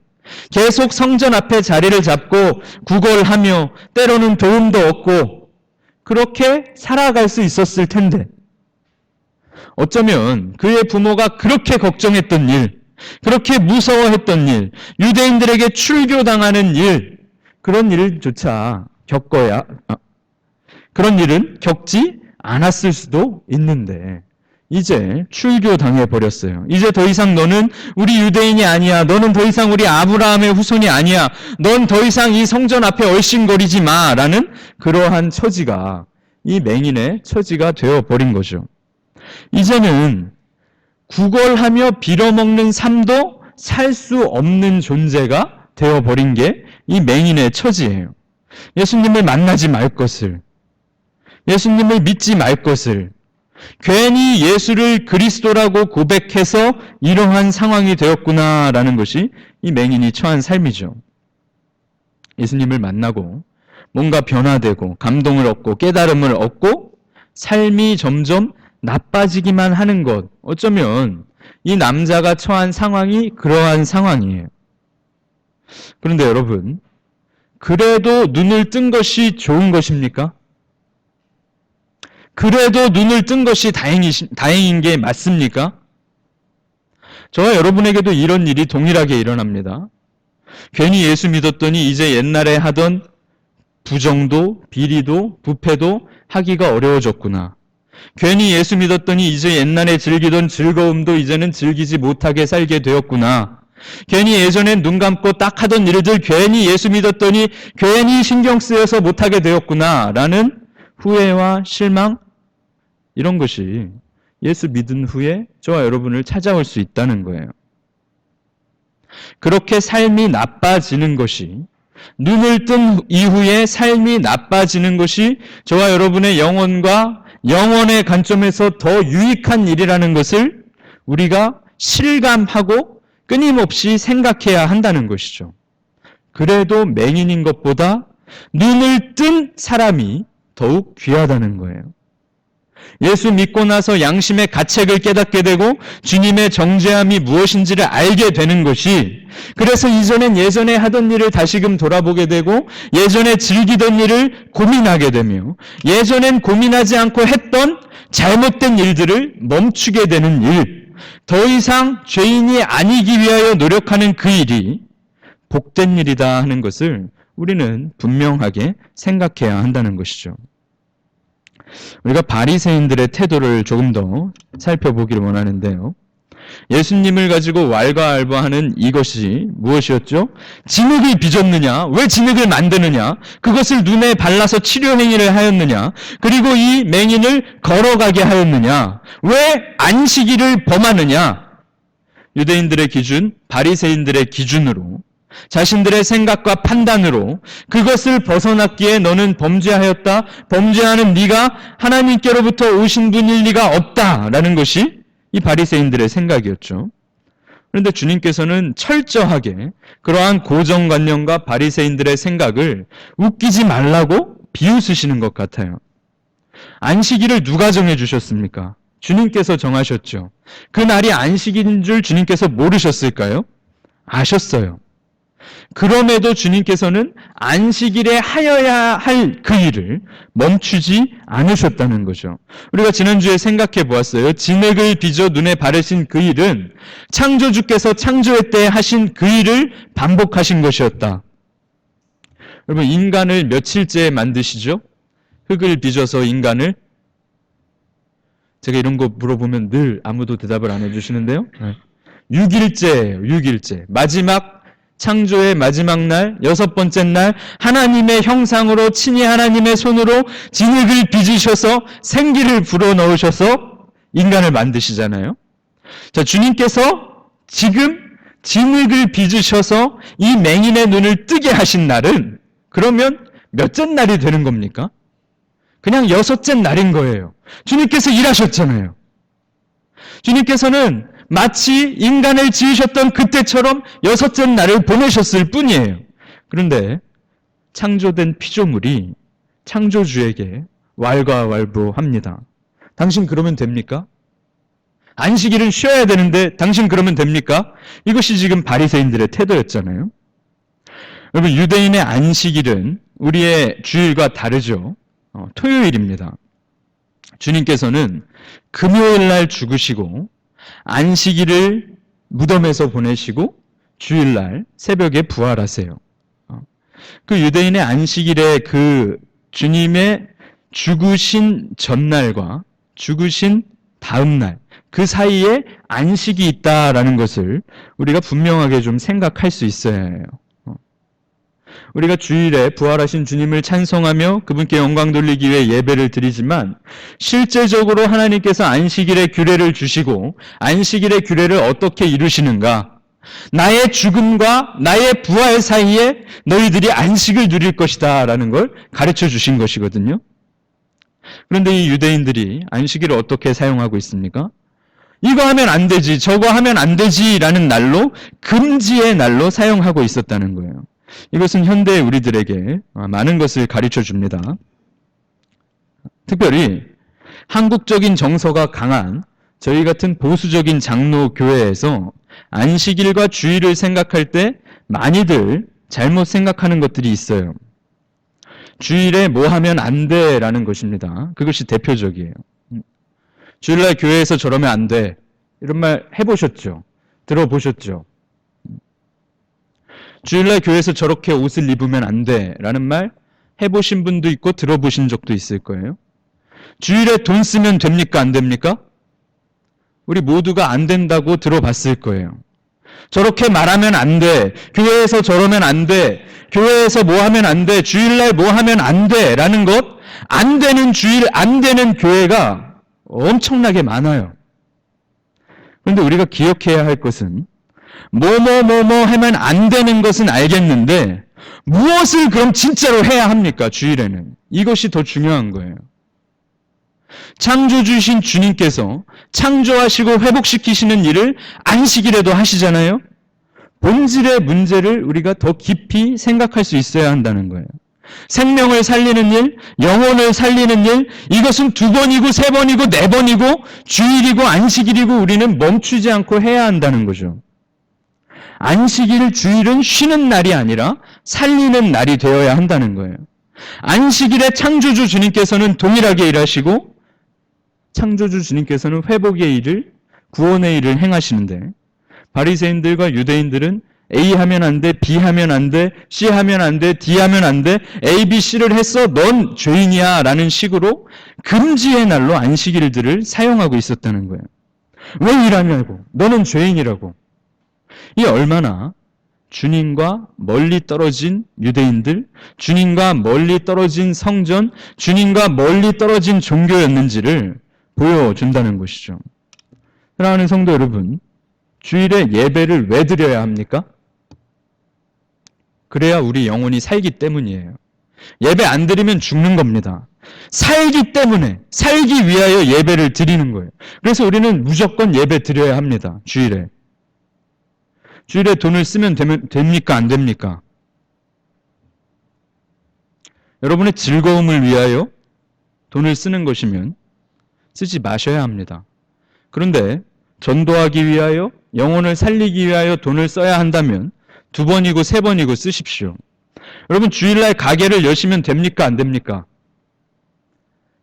계속 성전 앞에 자리를 잡고 구걸하며 때로는 도움도 얻고 그렇게 살아갈 수 있었을 텐데, 어쩌면 그의 부모가 그렇게 걱정했던 일, 그렇게 무서워했던 일, 유대인들에게 출교당하는 일, 그런 일조차 그런 일은 겪지 않았을 수도 있는데 이제 출교당해 버렸어요. 이제 더 이상 너는 우리 유대인이 아니야. 너는 더 이상 우리 아브라함의 후손이 아니야. 넌 더 이상 이 성전 앞에 얼씬거리지 마. 라는 그러한 처지가, 이 맹인의 처지가 되어버린 거죠. 이제는 구걸하며 빌어먹는 삶도 살 수 없는 존재가 되어버린 게 이 맹인의 처지예요. 예수님을 만나지 말 것을, 예수님을 믿지 말 것을, 괜히 예수를 그리스도라고 고백해서 이러한 상황이 되었구나라는 것이 이 맹인이 처한 삶이죠. 예수님을 만나고 뭔가 변화되고 감동을 얻고 깨달음을 얻고 삶이 점점 나빠지기만 하는 것, 어쩌면 이 남자가 처한 상황이 그러한 상황이에요. 그런데 여러분, 그래도 눈을 뜬 것이 좋은 것입니까? 그래도 눈을 뜬 것이 다행인 게 맞습니까? 저와 여러분에게도 이런 일이 동일하게 일어납니다. 괜히 예수 믿었더니 이제 옛날에 하던 부정도, 비리도, 부패도 하기가 어려워졌구나. 괜히 예수 믿었더니 이제 옛날에 즐기던 즐거움도 이제는 즐기지 못하게 살게 되었구나. 괜히 예전엔 눈 감고 딱 하던 일들 괜히 예수 믿었더니 괜히 신경 쓰여서 못하게 되었구나 라는 후회와 실망, 이런 것이 예수 믿은 후에 저와 여러분을 찾아올 수 있다는 거예요. 그렇게 삶이 나빠지는 것이, 눈을 뜬 이후에 삶이 나빠지는 것이 저와 여러분의 영혼과 영혼의 관점에서 더 유익한 일이라는 것을 우리가 실감하고 끊임없이 생각해야 한다는 것이죠. 그래도 맹인인 것보다 눈을 뜬 사람이 더욱 귀하다는 거예요. 예수 믿고 나서 양심의 가책을 깨닫게 되고 주님의 정죄함이 무엇인지를 알게 되는 것이, 그래서 이전엔 예전에 하던 일을 다시금 돌아보게 되고 예전에 즐기던 일을 고민하게 되며 예전엔 고민하지 않고 했던 잘못된 일들을 멈추게 되는 일, 더 이상 죄인이 아니기 위하여 노력하는 그 일이 복된 일이다 하는 것을 우리는 분명하게 생각해야 한다는 것이죠. 우리가 바리새인들의 태도를 조금 더 살펴보기를 원하는데요. 예수님을 가지고 왈가왈부하는 이것이 무엇이었죠? 진흙을 빚었느냐? 왜 진흙을 만드느냐? 그것을 눈에 발라서 치료행위를 하였느냐? 그리고 이 맹인을 걸어가게 하였느냐? 왜 안식일을 범하느냐? 유대인들의 기준, 바리새인들의 기준으로, 자신들의 생각과 판단으로 그것을 벗어났기에 너는 범죄하였다. 범죄하는 네가 하나님께로부터 오신 분일 리가 없다라는 것이 이 바리새인들의 생각이었죠. 그런데 주님께서는 철저하게 그러한 고정관념과 바리새인들의 생각을 웃기지 말라고 비웃으시는 것 같아요. 안식일을 누가 정해주셨습니까? 주님께서 정하셨죠. 그 날이 안식일인 줄 주님께서 모르셨을까요? 아셨어요. 그럼에도 주님께서는 안식일에 하여야 할 그 일을 멈추지 않으셨다는 거죠. 우리가 지난주에 생각해 보았어요. 진흙을 빚어 눈에 바르신 그 일은 창조주께서 창조의 때에 하신 그 일을 반복하신 것이었다. 여러분, 인간을 며칠째에 만드시죠? 흙을 빚어서 인간을, 제가 이런 거 물어보면 늘 아무도 대답을 안 해주시는데요. 6일째예요. 6일째. 마지막 창조의 마지막 날, 6번째 날, 하나님의 형상으로 친히 하나님의 손으로 진흙을 빚으셔서 생기를 불어넣으셔서 인간을 만드시잖아요. 자, 주님께서 지금 진흙을 빚으셔서 이 맹인의 눈을 뜨게 하신 날은 그러면 몇째 날이 되는 겁니까? 그냥 6째 날인 거예요. 주님께서 일하셨잖아요. 주님께서는 마치 인간을 지으셨던 그때처럼 6째 날을 보내셨을 뿐이에요. 그런데 창조된 피조물이 창조주에게 왈가왈부합니다. 당신 그러면 됩니까? 안식일은 쉬어야 되는데 당신 그러면 됩니까? 이것이 지금 바리새인들의 태도였잖아요. 여러분, 유대인의 안식일은 우리의 주일과 다르죠. 토요일입니다. 주님께서는 금요일 날 죽으시고 안식일을 무덤에서 보내시고 주일날 새벽에 부활하세요. 그 유대인의 안식일에 그 주님의 죽으신 전날과 죽으신 다음날 그 사이에 안식이 있다라는 것을 우리가 분명하게 좀 생각할 수 있어야 해요. 우리가 주일에 부활하신 주님을 찬송하며 그분께 영광 돌리기 위해 예배를 드리지만 실제적으로 하나님께서 안식일의 규례를 주시고 안식일의 규례를 어떻게 이루시는가? 나의 죽음과 나의 부활 사이에 너희들이 안식을 누릴 것이다 라는 걸 가르쳐 주신 것이거든요. 그런데 이 유대인들이 안식일을 어떻게 사용하고 있습니까? 이거 하면 안 되지, 저거 하면 안 되지 라는 날로, 금지의 날로 사용하고 있었다는 거예요. 이것은 현대 우리들에게 많은 것을 가르쳐 줍니다. 특별히 한국적인 정서가 강한 저희 같은 보수적인 장로 교회에서 안식일과 주일을 생각할 때 많이들 잘못 생각하는 것들이 있어요. 주일에 뭐 하면 안 돼라는 것입니다. 그것이 대표적이에요. 주일날 교회에서 저러면 안 돼. 이런 말 해보셨죠? 들어보셨죠? 주일날 교회에서 저렇게 옷을 입으면 안 돼 라는 말 해보신 분도 있고 들어보신 적도 있을 거예요. 주일에 돈 쓰면 됩니까? 안 됩니까? 우리 모두가 안 된다고 들어봤을 거예요. 저렇게 말하면 안 돼. 교회에서 저러면 안 돼. 교회에서 뭐 하면 안 돼. 주일날 뭐 하면 안 돼 라는 것, 안 되는 주일, 안 되는 교회가 엄청나게 많아요. 그런데 우리가 기억해야 할 것은 뭐뭐 하면 안 되는 것은 알겠는데 무엇을 그럼 진짜로 해야 합니까? 주일에는. 이것이 더 중요한 거예요. 창조주신 주님께서 창조하시고 회복시키시는 일을 안식일에도 하시잖아요. 본질의 문제를 우리가 더 깊이 생각할 수 있어야 한다는 거예요. 생명을 살리는 일, 영혼을 살리는 일, 이것은 2번이고 3번이고 4번이고 주일이고 안식일이고 우리는 멈추지 않고 해야 한다는 거죠. 안식일, 주일은 쉬는 날이 아니라 살리는 날이 되어야 한다는 거예요. 안식일에 창조주 주님께서는 동일하게 일하시고 창조주 주님께서는 회복의 일을, 구원의 일을 행하시는데 바리새인들과 유대인들은 A 하면 안 돼, B 하면 안 돼, C 하면 안 돼, D 하면 안 돼, A, B, C를 했어, 넌 죄인이야 라는 식으로 금지의 날로 안식일들을 사용하고 있었다는 거예요. 왜 일하냐고, 너는 죄인이라고. 이 얼마나 주님과 멀리 떨어진 유대인들, 주님과 멀리 떨어진 성전, 주님과 멀리 떨어진 종교였는지를 보여준다는 것이죠. 사랑하는 성도 여러분, 주일에 예배를 왜 드려야 합니까? 그래야 우리 영혼이 살기 때문이에요. 예배 안 드리면 죽는 겁니다. 살기 때문에, 살기 위하여 예배를 드리는 거예요. 그래서 우리는 무조건 예배 드려야 합니다. 주일에. 주일에 돈을 쓰면 됩니까? 안 됩니까? 여러분의 즐거움을 위하여 돈을 쓰는 것이면 쓰지 마셔야 합니다. 그런데 전도하기 위하여, 영혼을 살리기 위하여 돈을 써야 한다면 2번이고 3번이고 쓰십시오. 여러분 주일날 가게를 여시면 됩니까? 안 됩니까?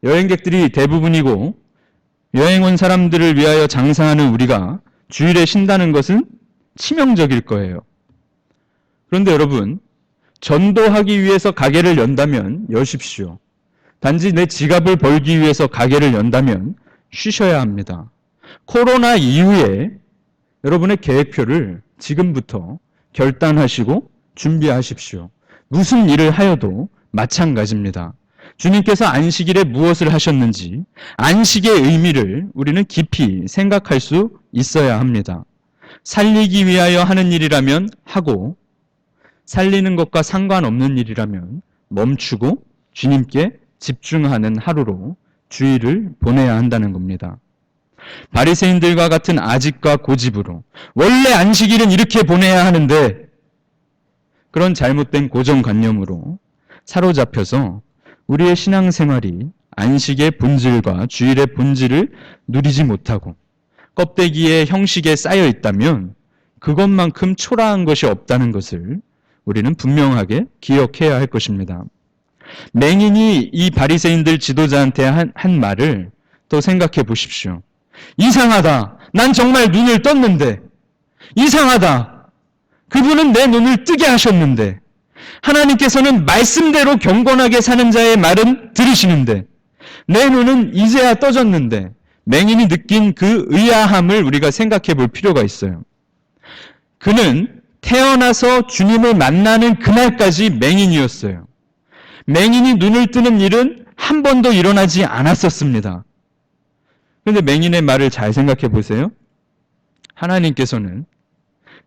여행객들이 대부분이고 여행 온 사람들을 위하여 장사하는 우리가 주일에 쉰다는 것은 치명적일 거예요. 그런데 여러분, 전도하기 위해서 가게를 연다면 여십시오. 단지 내 지갑을 벌기 위해서 가게를 연다면 쉬셔야 합니다. 코로나 이후에 여러분의 계획표를 지금부터 결단하시고 준비하십시오. 무슨 일을 하여도 마찬가지입니다. 주님께서 안식일에 무엇을 하셨는지 안식의 의미를 우리는 깊이 생각할 수 있어야 합니다. 살리기 위하여 하는 일이라면 하고 살리는 것과 상관없는 일이라면 멈추고 주님께 집중하는 하루로 주일을 보내야 한다는 겁니다. 바리새인들과 같은 아집과 고집으로 원래 안식일은 이렇게 보내야 하는데 그런 잘못된 고정관념으로 사로잡혀서 우리의 신앙생활이 안식의 본질과 주일의 본질을 누리지 못하고 껍데기에 형식에 쌓여 있다면 그것만큼 초라한 것이 없다는 것을 우리는 분명하게 기억해야 할 것입니다. 맹인이 이 바리새인들 지도자한테 한 말을 또 생각해 보십시오. 이상하다. 난 정말 눈을 떴는데. 이상하다. 그분은 내 눈을 뜨게 하셨는데. 하나님께서는 말씀대로 경건하게 사는 자의 말은 들으시는데 내 눈은 이제야 떠졌는데 맹인이 느낀 그 의아함을 우리가 생각해 볼 필요가 있어요. 그는 태어나서 주님을 만나는 그날까지 맹인이었어요. 맹인이 눈을 뜨는 일은 한 번도 일어나지 않았었습니다. 그런데 맹인의 말을 잘 생각해 보세요. 하나님께서는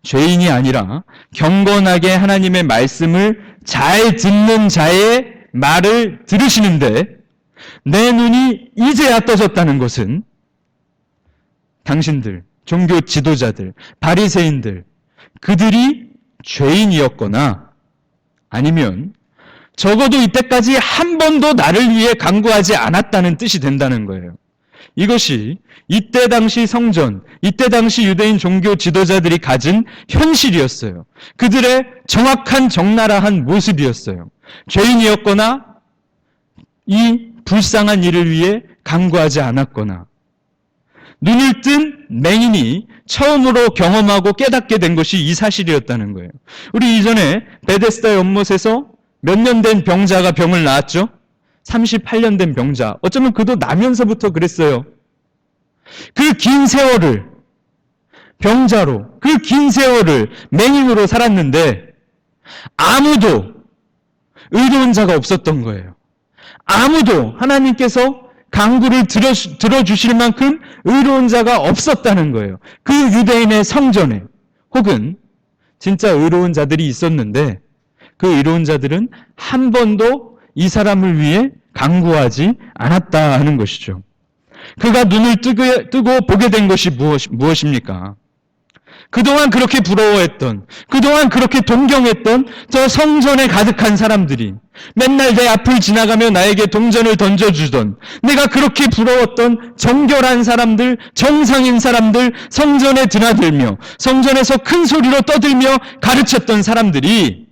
죄인이 아니라 경건하게 하나님의 말씀을 잘 듣는 자의 말을 들으시는데 내 눈이 이제야 떠졌다는 것은 당신들, 종교 지도자들, 바리새인들 그들이 죄인이었거나 아니면 적어도 이때까지 한 번도 나를 위해 간구하지 않았다는 뜻이 된다는 거예요. 이것이 이때 당시 성전, 이때 당시 유대인 종교 지도자들이 가진 현실이었어요. 그들의 정확한 적나라한 모습이었어요. 죄인이었거나 이 불쌍한 일을 위해 간구하지 않았거나 눈을 뜬 맹인이 처음으로 경험하고 깨닫게 된 것이 이 사실이었다는 거예요. 우리 이전에 베데스다 연못에서 몇 년 된 병자가 병을 낳았죠? 38년 된 병자. 어쩌면 그도 나면서부터 그랬어요. 그 긴 세월을 병자로, 그 긴 세월을 맹인으로 살았는데 아무도 의로운 자가 없었던 거예요. 아무도 하나님께서 간구를 들어주실 만큼 의로운 자가 없었다는 거예요. 그 유대인의 성전에 혹은 진짜 의로운 자들이 있었는데 그 의로운 자들은 한 번도 이 사람을 위해 간구하지 않았다 하는 것이죠. 그가 눈을 뜨고 보게 된 것이 무엇입니까? 그동안 그렇게 부러워했던, 그동안 그렇게 동경했던 저 성전에 가득한 사람들이 맨날 내 앞을 지나가며 나에게 동전을 던져주던 내가 그렇게 부러웠던 정결한 사람들, 정상인 사람들, 성전에 드나들며 성전에서 큰 소리로 떠들며 가르쳤던 사람들이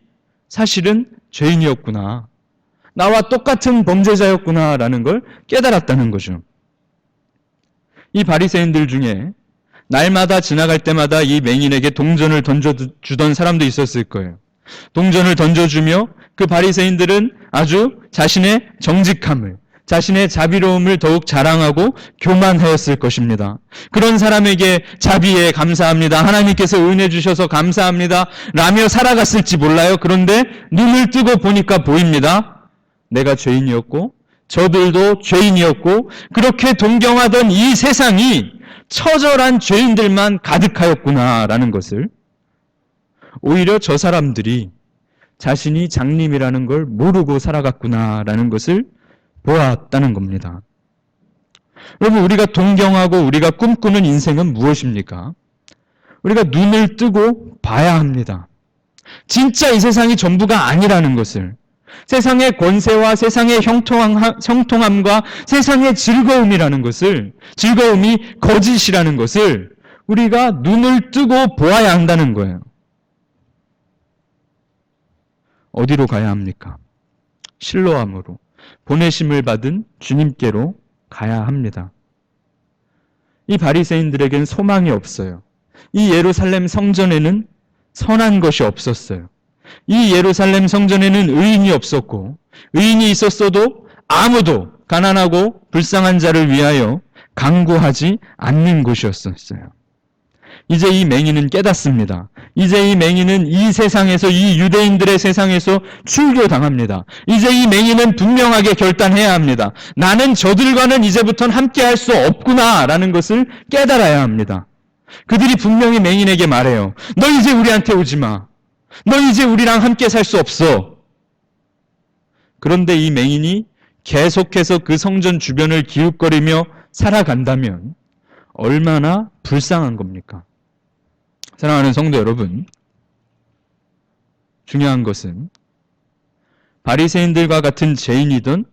사실은 죄인이었구나. 나와 똑같은 범죄자였구나라는 걸 깨달았다는 거죠. 이 바리새인들 중에 날마다 지나갈 때마다 이 맹인에게 동전을 던져주던 사람도 있었을 거예요. 동전을 던져주며 그 바리새인들은 아주 자신의 정직함을, 자신의 자비로움을 더욱 자랑하고 교만하였을 것입니다. 그런 사람에게 자비에 감사합니다. 하나님께서 은혜 주셔서 감사합니다. 라며 살아갔을지 몰라요. 그런데 눈을 뜨고 보니까 보입니다. 내가 죄인이었고 저들도 죄인이었고 그렇게 동경하던 이 세상이 처절한 죄인들만 가득하였구나라는 것을 오히려 저 사람들이 자신이 장님이라는 걸 모르고 살아갔구나라는 것을 보았다는 겁니다. 여러분 우리가 동경하고 우리가 꿈꾸는 인생은 무엇입니까? 우리가 눈을 뜨고 봐야 합니다. 진짜 이 세상이 전부가 아니라는 것을 세상의 권세와 세상의 형통함과 세상의 즐거움이라는 것을 즐거움이 거짓이라는 것을 우리가 눈을 뜨고 보아야 한다는 거예요. 어디로 가야 합니까? 실로암으로, 보내심을 받은 주님께로 가야 합니다. 이 바리새인들에겐 소망이 없어요. 이 예루살렘 성전에는 선한 것이 없었어요. 이 예루살렘 성전에는 의인이 없었고, 의인이 있었어도 아무도 가난하고 불쌍한 자를 위하여 강구하지 않는 곳이었어요. 이제 이 맹인은 깨닫습니다. 이제 이 맹인은 이 세상에서, 이 유대인들의 세상에서 출교당합니다. 이제 이 맹인은 분명하게 결단해야 합니다. 나는 저들과는 이제부터는 함께할 수 없구나라는 것을 깨달아야 합니다. 그들이 분명히 맹인에게 말해요. 너 이제 우리한테 오지 마. 너 이제 우리랑 함께 살 수 없어. 그런데 이 맹인이 계속해서 그 성전 주변을 기웃거리며 살아간다면 얼마나 불쌍한 겁니까? 사랑하는 성도 여러분, 중요한 것은 바리새인들과 같은 죄인이든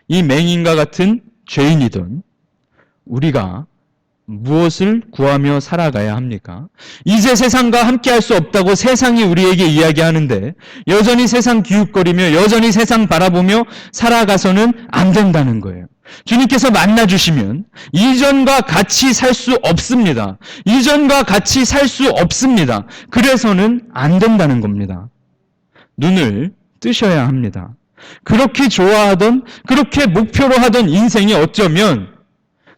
이 맹인과 같은 죄인이든 우리가 무엇을 구하며 살아가야 합니까? 이제 세상과 함께할 수 없다고 세상이 우리에게 이야기하는데 여전히 세상 기웃거리며 여전히 세상 바라보며 살아가서는 안 된다는 거예요. 주님께서 만나주시면 이전과 같이 살 수 없습니다. 이전과 같이 살 수 없습니다. 그래서는 안 된다는 겁니다. 눈을 뜨셔야 합니다. 그렇게 좋아하던, 그렇게 목표로 하던 인생이 어쩌면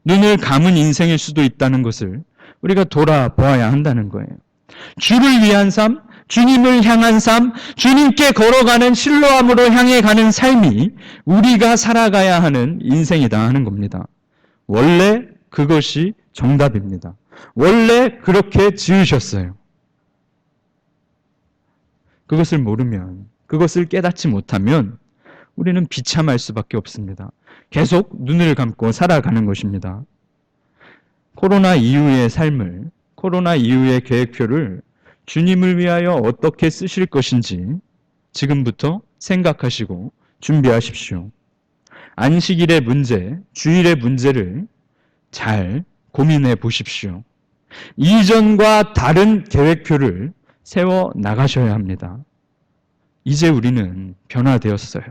눈을 감은 인생일 수도 있다는 것을 우리가 돌아보아야 한다는 거예요. 주를 위한 삶, 주님을 향한 삶, 주님께 걸어가는 실로암으로 향해 가는 삶이 우리가 살아가야 하는 인생이다 하는 겁니다. 원래 그것이 정답입니다. 원래 그렇게 지으셨어요. 그것을 모르면, 그것을 깨닫지 못하면 우리는 비참할 수밖에 없습니다. 계속 눈을 감고 살아가는 것입니다. 코로나 이후의 삶을, 코로나 이후의 계획표를 주님을 위하여 어떻게 쓰실 것인지 지금부터 생각하시고 준비하십시오. 안식일의 문제, 주일의 문제를 잘 고민해 보십시오. 이전과 다른 계획표를 세워 나가셔야 합니다. 이제 우리는 변화되었어요.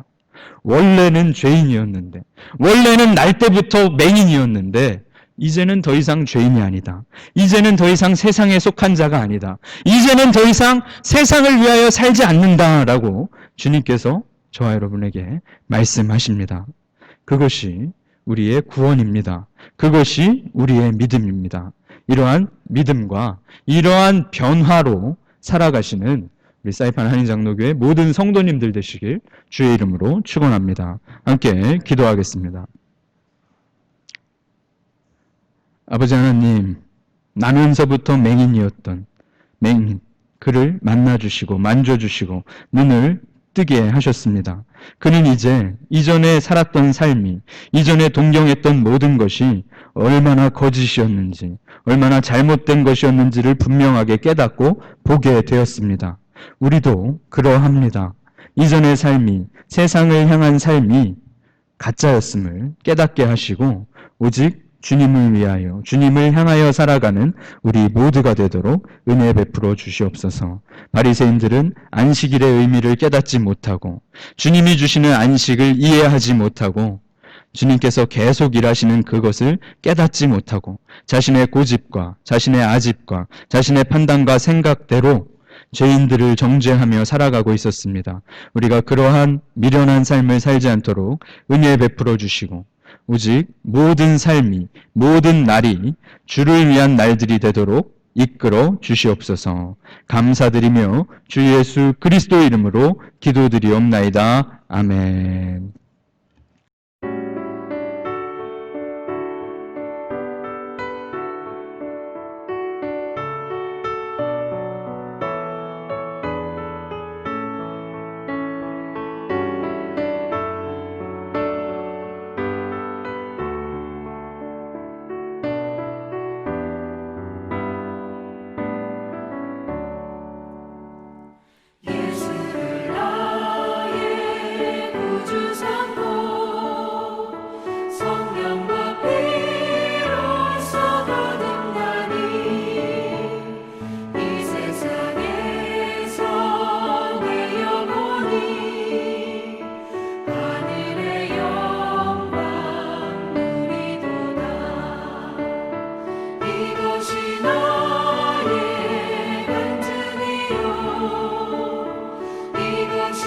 원래는 죄인이었는데, 원래는 날 때부터 맹인이었는데 이제는 더 이상 죄인이 아니다. 이제는 더 이상 세상에 속한 자가 아니다. 이제는 더 이상 세상을 위하여 살지 않는다라고 주님께서 저와 여러분에게 말씀하십니다. 그것이 우리의 구원입니다. 그것이 우리의 믿음입니다. 이러한 믿음과 이러한 변화로 살아가시는 우리 사이판 한인장로교회 모든 성도님들 되시길 주의 이름으로 축원합니다. 함께 기도하겠습니다. 아버지 하나님, 나면서부터 맹인이었던 맹인, 그를 만나주시고 만져주시고 눈을 뜨게 하셨습니다. 그는 이제 이전에 살았던 삶이, 이전에 동경했던 모든 것이 얼마나 거짓이었는지, 얼마나 잘못된 것이었는지를 분명하게 깨닫고 보게 되었습니다. 우리도 그러합니다. 이전의 삶이, 세상을 향한 삶이 가짜였음을 깨닫게 하시고 오직 주님을 위하여, 주님을 향하여 살아가는 우리 모두가 되도록 은혜 베풀어 주시옵소서. 바리새인들은 안식일의 의미를 깨닫지 못하고 주님이 주시는 안식을 이해하지 못하고 주님께서 계속 일하시는 그것을 깨닫지 못하고 자신의 고집과 자신의 아집과 자신의 판단과 생각대로 죄인들을 정죄하며 살아가고 있었습니다. 우리가 그러한 미련한 삶을 살지 않도록 은혜 베풀어 주시고 오직 모든 삶이, 모든 날이 주를 위한 날들이 되도록 이끌어 주시옵소서. 감사드리며 주 예수 그리스도 이름으로 기도드리옵나이다. 아멘. 예수를 나의 구주사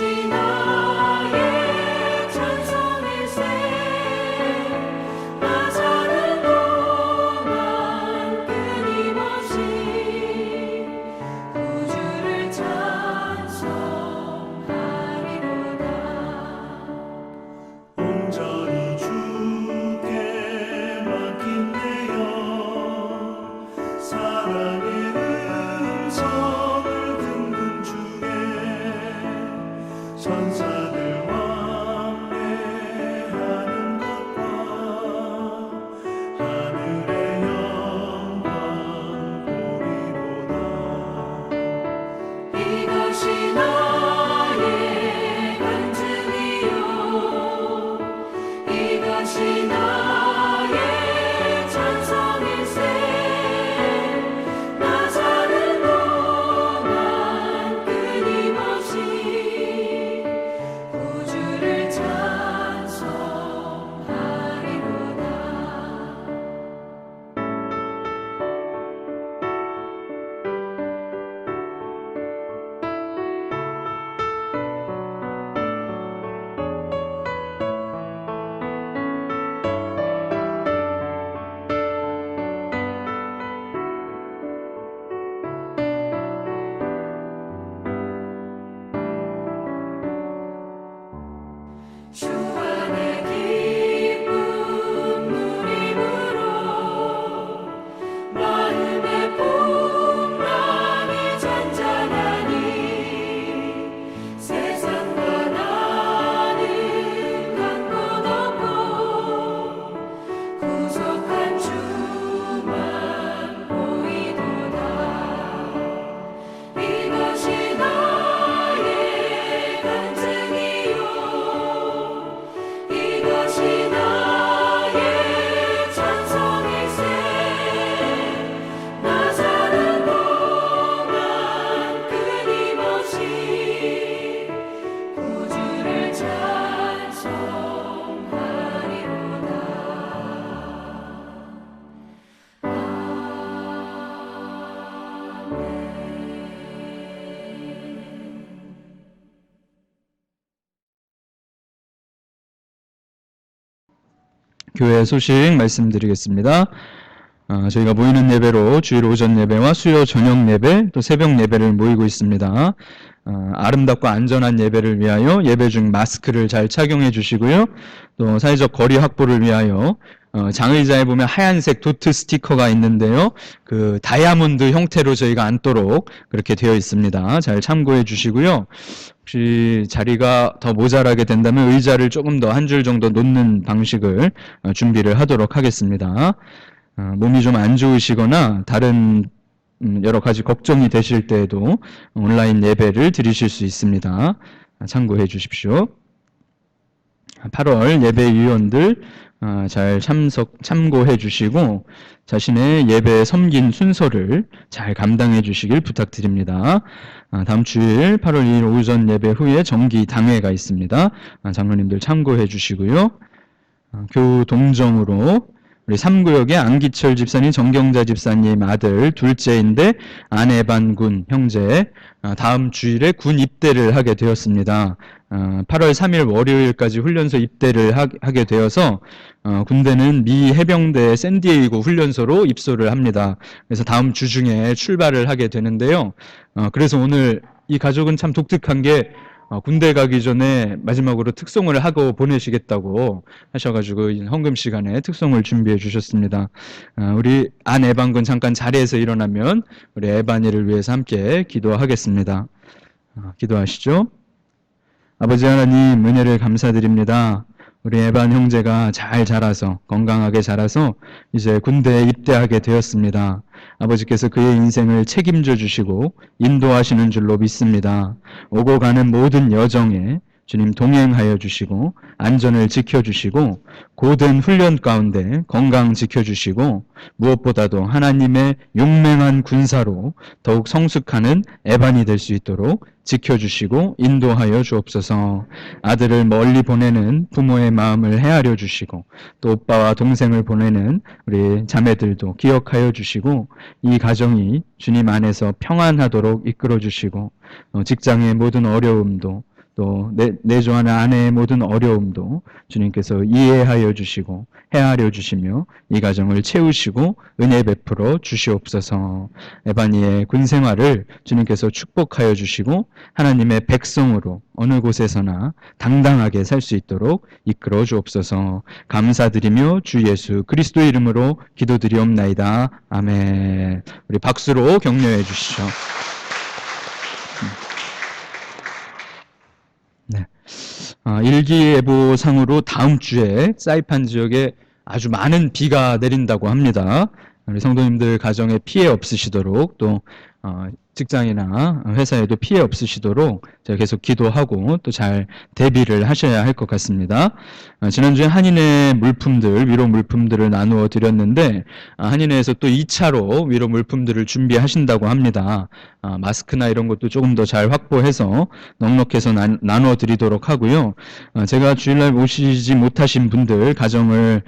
이것이 나의 찬송일세. 나 사는 동안 끊임없이 구주를 찬송하리로다. 온전히 주께 맡긴대요. 사랑의 음성을 듣는 중에 천사들 왕래하는 것과 하늘의 영광 보리로다. 이것이 나의 간증이요, 이것이 나의 찬송일세. 나 사는 동안 끊임없이 구주를 찬송하리로다. 주 안에 기쁨 누림으로 마음의 풍랑이 잔잔하니 세상과 나는 간 곳 없고 구속한 주만 보이도다. 이것이 나의 간증이요, 이것이 나의 찬송일세. 나 사는 동안 끊임없이 구주를 찬송하리로다. 교회 소식 말씀드리겠습니다. 저희가 모이는 예배로 주일 오전 예배와 수요 저녁 예배, 또 새벽 예배를 모이고 있습니다. 아름답고 안전한 예배를 위하여 예배 중 마스크를 잘 착용해 주시고요. 또 사회적 거리 확보를 위하여 장의자에 보면 하얀색 도트 스티커가 있는데요. 그 다이아몬드 형태로 저희가 앉도록 그렇게 되어 있습니다. 잘 참고해 주시고요. 혹시 자리가 더 모자라게 된다면 의자를 조금 더 한 줄 정도 놓는 방식을 준비를 하도록 하겠습니다. 몸이 좀 안 좋으시거나 다른 여러 가지 걱정이 되실 때에도 온라인 예배를 드리실 수 있습니다. 참고해 주십시오. 8월 예배위원들 잘 참고해 주시고 자신의 예배 섬긴 순서를 잘 감당해 주시길 부탁드립니다. 다음 주일 8월 2일 오전 예배 후에 정기 당회가 있습니다. 장로님들 참고해 주시고요. 교우 동정으로 우리 3구역의 안기철 집사님, 정경자 집사님 아들 둘째인데 안혜반 형제 다음 주일에 군 입대를 하게 되었습니다. 8월 3일 월요일까지 훈련소 입대를 하게 되어서 군대는 미 해병대 샌디에이고 훈련소로 입소를 합니다. 그래서 다음 주 중에 출발을 하게 되는데요. 그래서 오늘 이 가족은 참 독특한 게 군대 가기 전에 마지막으로 특송을 하고 보내시겠다고 하셔가지고 헌금 시간에 특송을 준비해 주셨습니다. 우리 안 에반군 잠깐 자리에서 일어나면 우리 에반이를 위해서 함께 기도하겠습니다. 기도하시죠. 아버지 하나님 은혜를 감사드립니다. 우리 에반 형제가 잘 자라서 건강하게 자라서 이제 군대에 입대하게 되었습니다. 아버지께서 그의 인생을 책임져 주시고 인도하시는 줄로 믿습니다. 오고 가는 모든 여정에 주님 동행하여 주시고 안전을 지켜주시고 고된 훈련 가운데 건강 지켜주시고 무엇보다도 하나님의 용맹한 군사로 더욱 성숙하는 에반이 될 수 있도록 지켜주시고 인도하여 주옵소서. 아들을 멀리 보내는 부모의 마음을 헤아려 주시고 또 오빠와 동생을 보내는 우리 자매들도 기억하여 주시고 이 가정이 주님 안에서 평안하도록 이끌어 주시고 직장의 모든 어려움도 또 내조하는 아내의 모든 어려움도 주님께서 이해하여 주시고 헤아려 주시며 이 가정을 채우시고 은혜 베풀어 주시옵소서. 에바니의 군 생활을 주님께서 축복하여 주시고 하나님의 백성으로 어느 곳에서나 당당하게 살 수 있도록 이끌어 주옵소서. 감사드리며 주 예수 그리스도의 이름으로 기도드리옵나이다. 아멘. 우리 박수로 격려해 주시죠. 네. 일기예보상으로 다음 주에 사이판 지역에 아주 많은 비가 내린다고 합니다. 우리 성도님들 가정에 피해 없으시도록 또 직장이나 회사에도 피해 없으시도록 제가 계속 기도하고 또 잘 대비를 하셔야 할 것 같습니다. 지난주에 한인의 물품들, 위로 물품들을 나누어 드렸는데 한인회에서 또 2차로 위로 물품들을 준비하신다고 합니다. 마스크나 이런 것도 조금 더 잘 확보해서 넉넉해서 나누어 드리도록 하고요. 제가 주일날 오시지 못하신 분들 가정을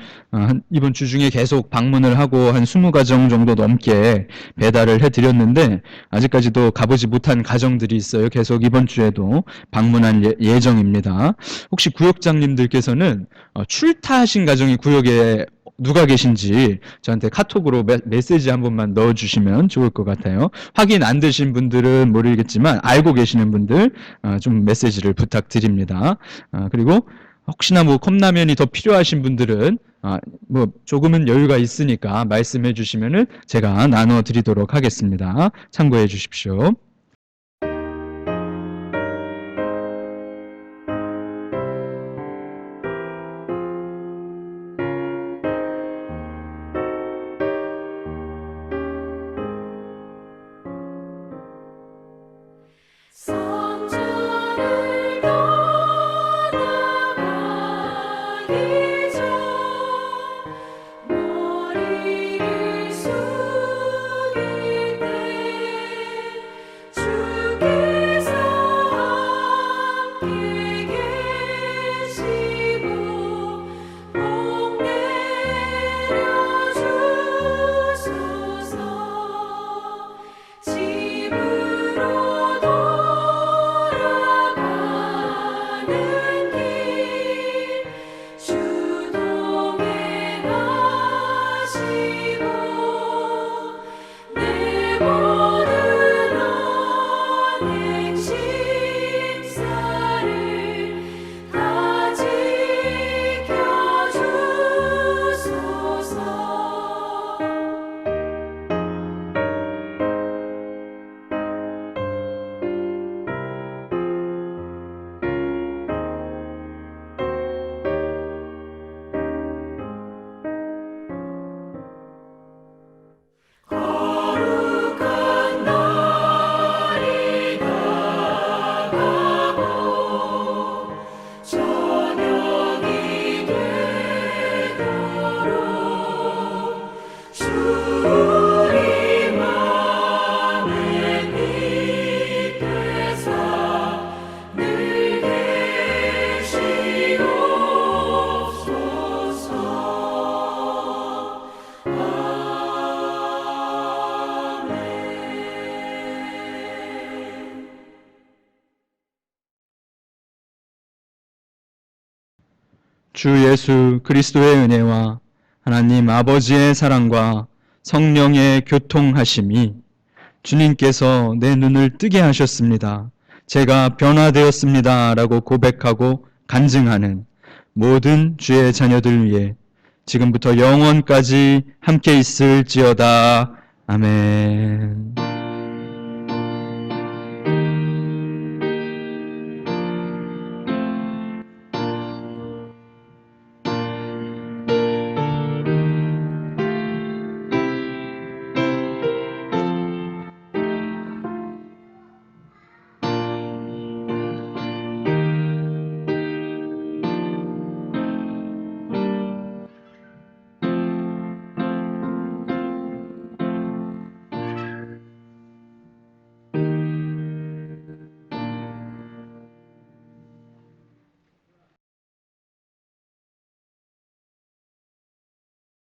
이번 주 중에 계속 방문을 하고 한 20가정 정도 넘게 배달을 해드렸는데 아직까지도 가보지 못한 가정들이 있어요. 계속 이번 주에도 방문할 예정입니다. 혹시 구역장님들께서는 출타하신 가정이 구역에 누가 계신지 저한테 카톡으로 메시지 한 번만 넣어주시면 좋을 것 같아요. 확인 안 되신 분들은 모르겠지만 알고 계시는 분들 좀 메시지를 부탁드립니다. 그리고 혹시나 컵라면이 더 필요하신 분들은 조금은 여유가 있으니까 말씀해 주시면은 제가 나눠 드리도록 하겠습니다. 참고해 주십시오. 성전을 떠나가기 전 머리를 숙일 때 주께서 함께 계시고 복 내려주소서. 집으로 돌아가는 길 주동에 가시고 내 모든 언행 식사를 다 지켜주소서. 거룩한 날이 다가고 저녁이 되도록 주 우리 맘에 빛 되사 늘 계시옵소서. 주 예수 그리스도의 은혜와 하나님 아버지의 사랑과 성령의 교통하심이 주님께서 내 눈을 뜨게 하셨습니다. 제가 변화되었습니다. 라고 고백하고 간증하는 모든 주의 자녀들 위해 지금부터 영원까지 함께 있을지어다. 아멘.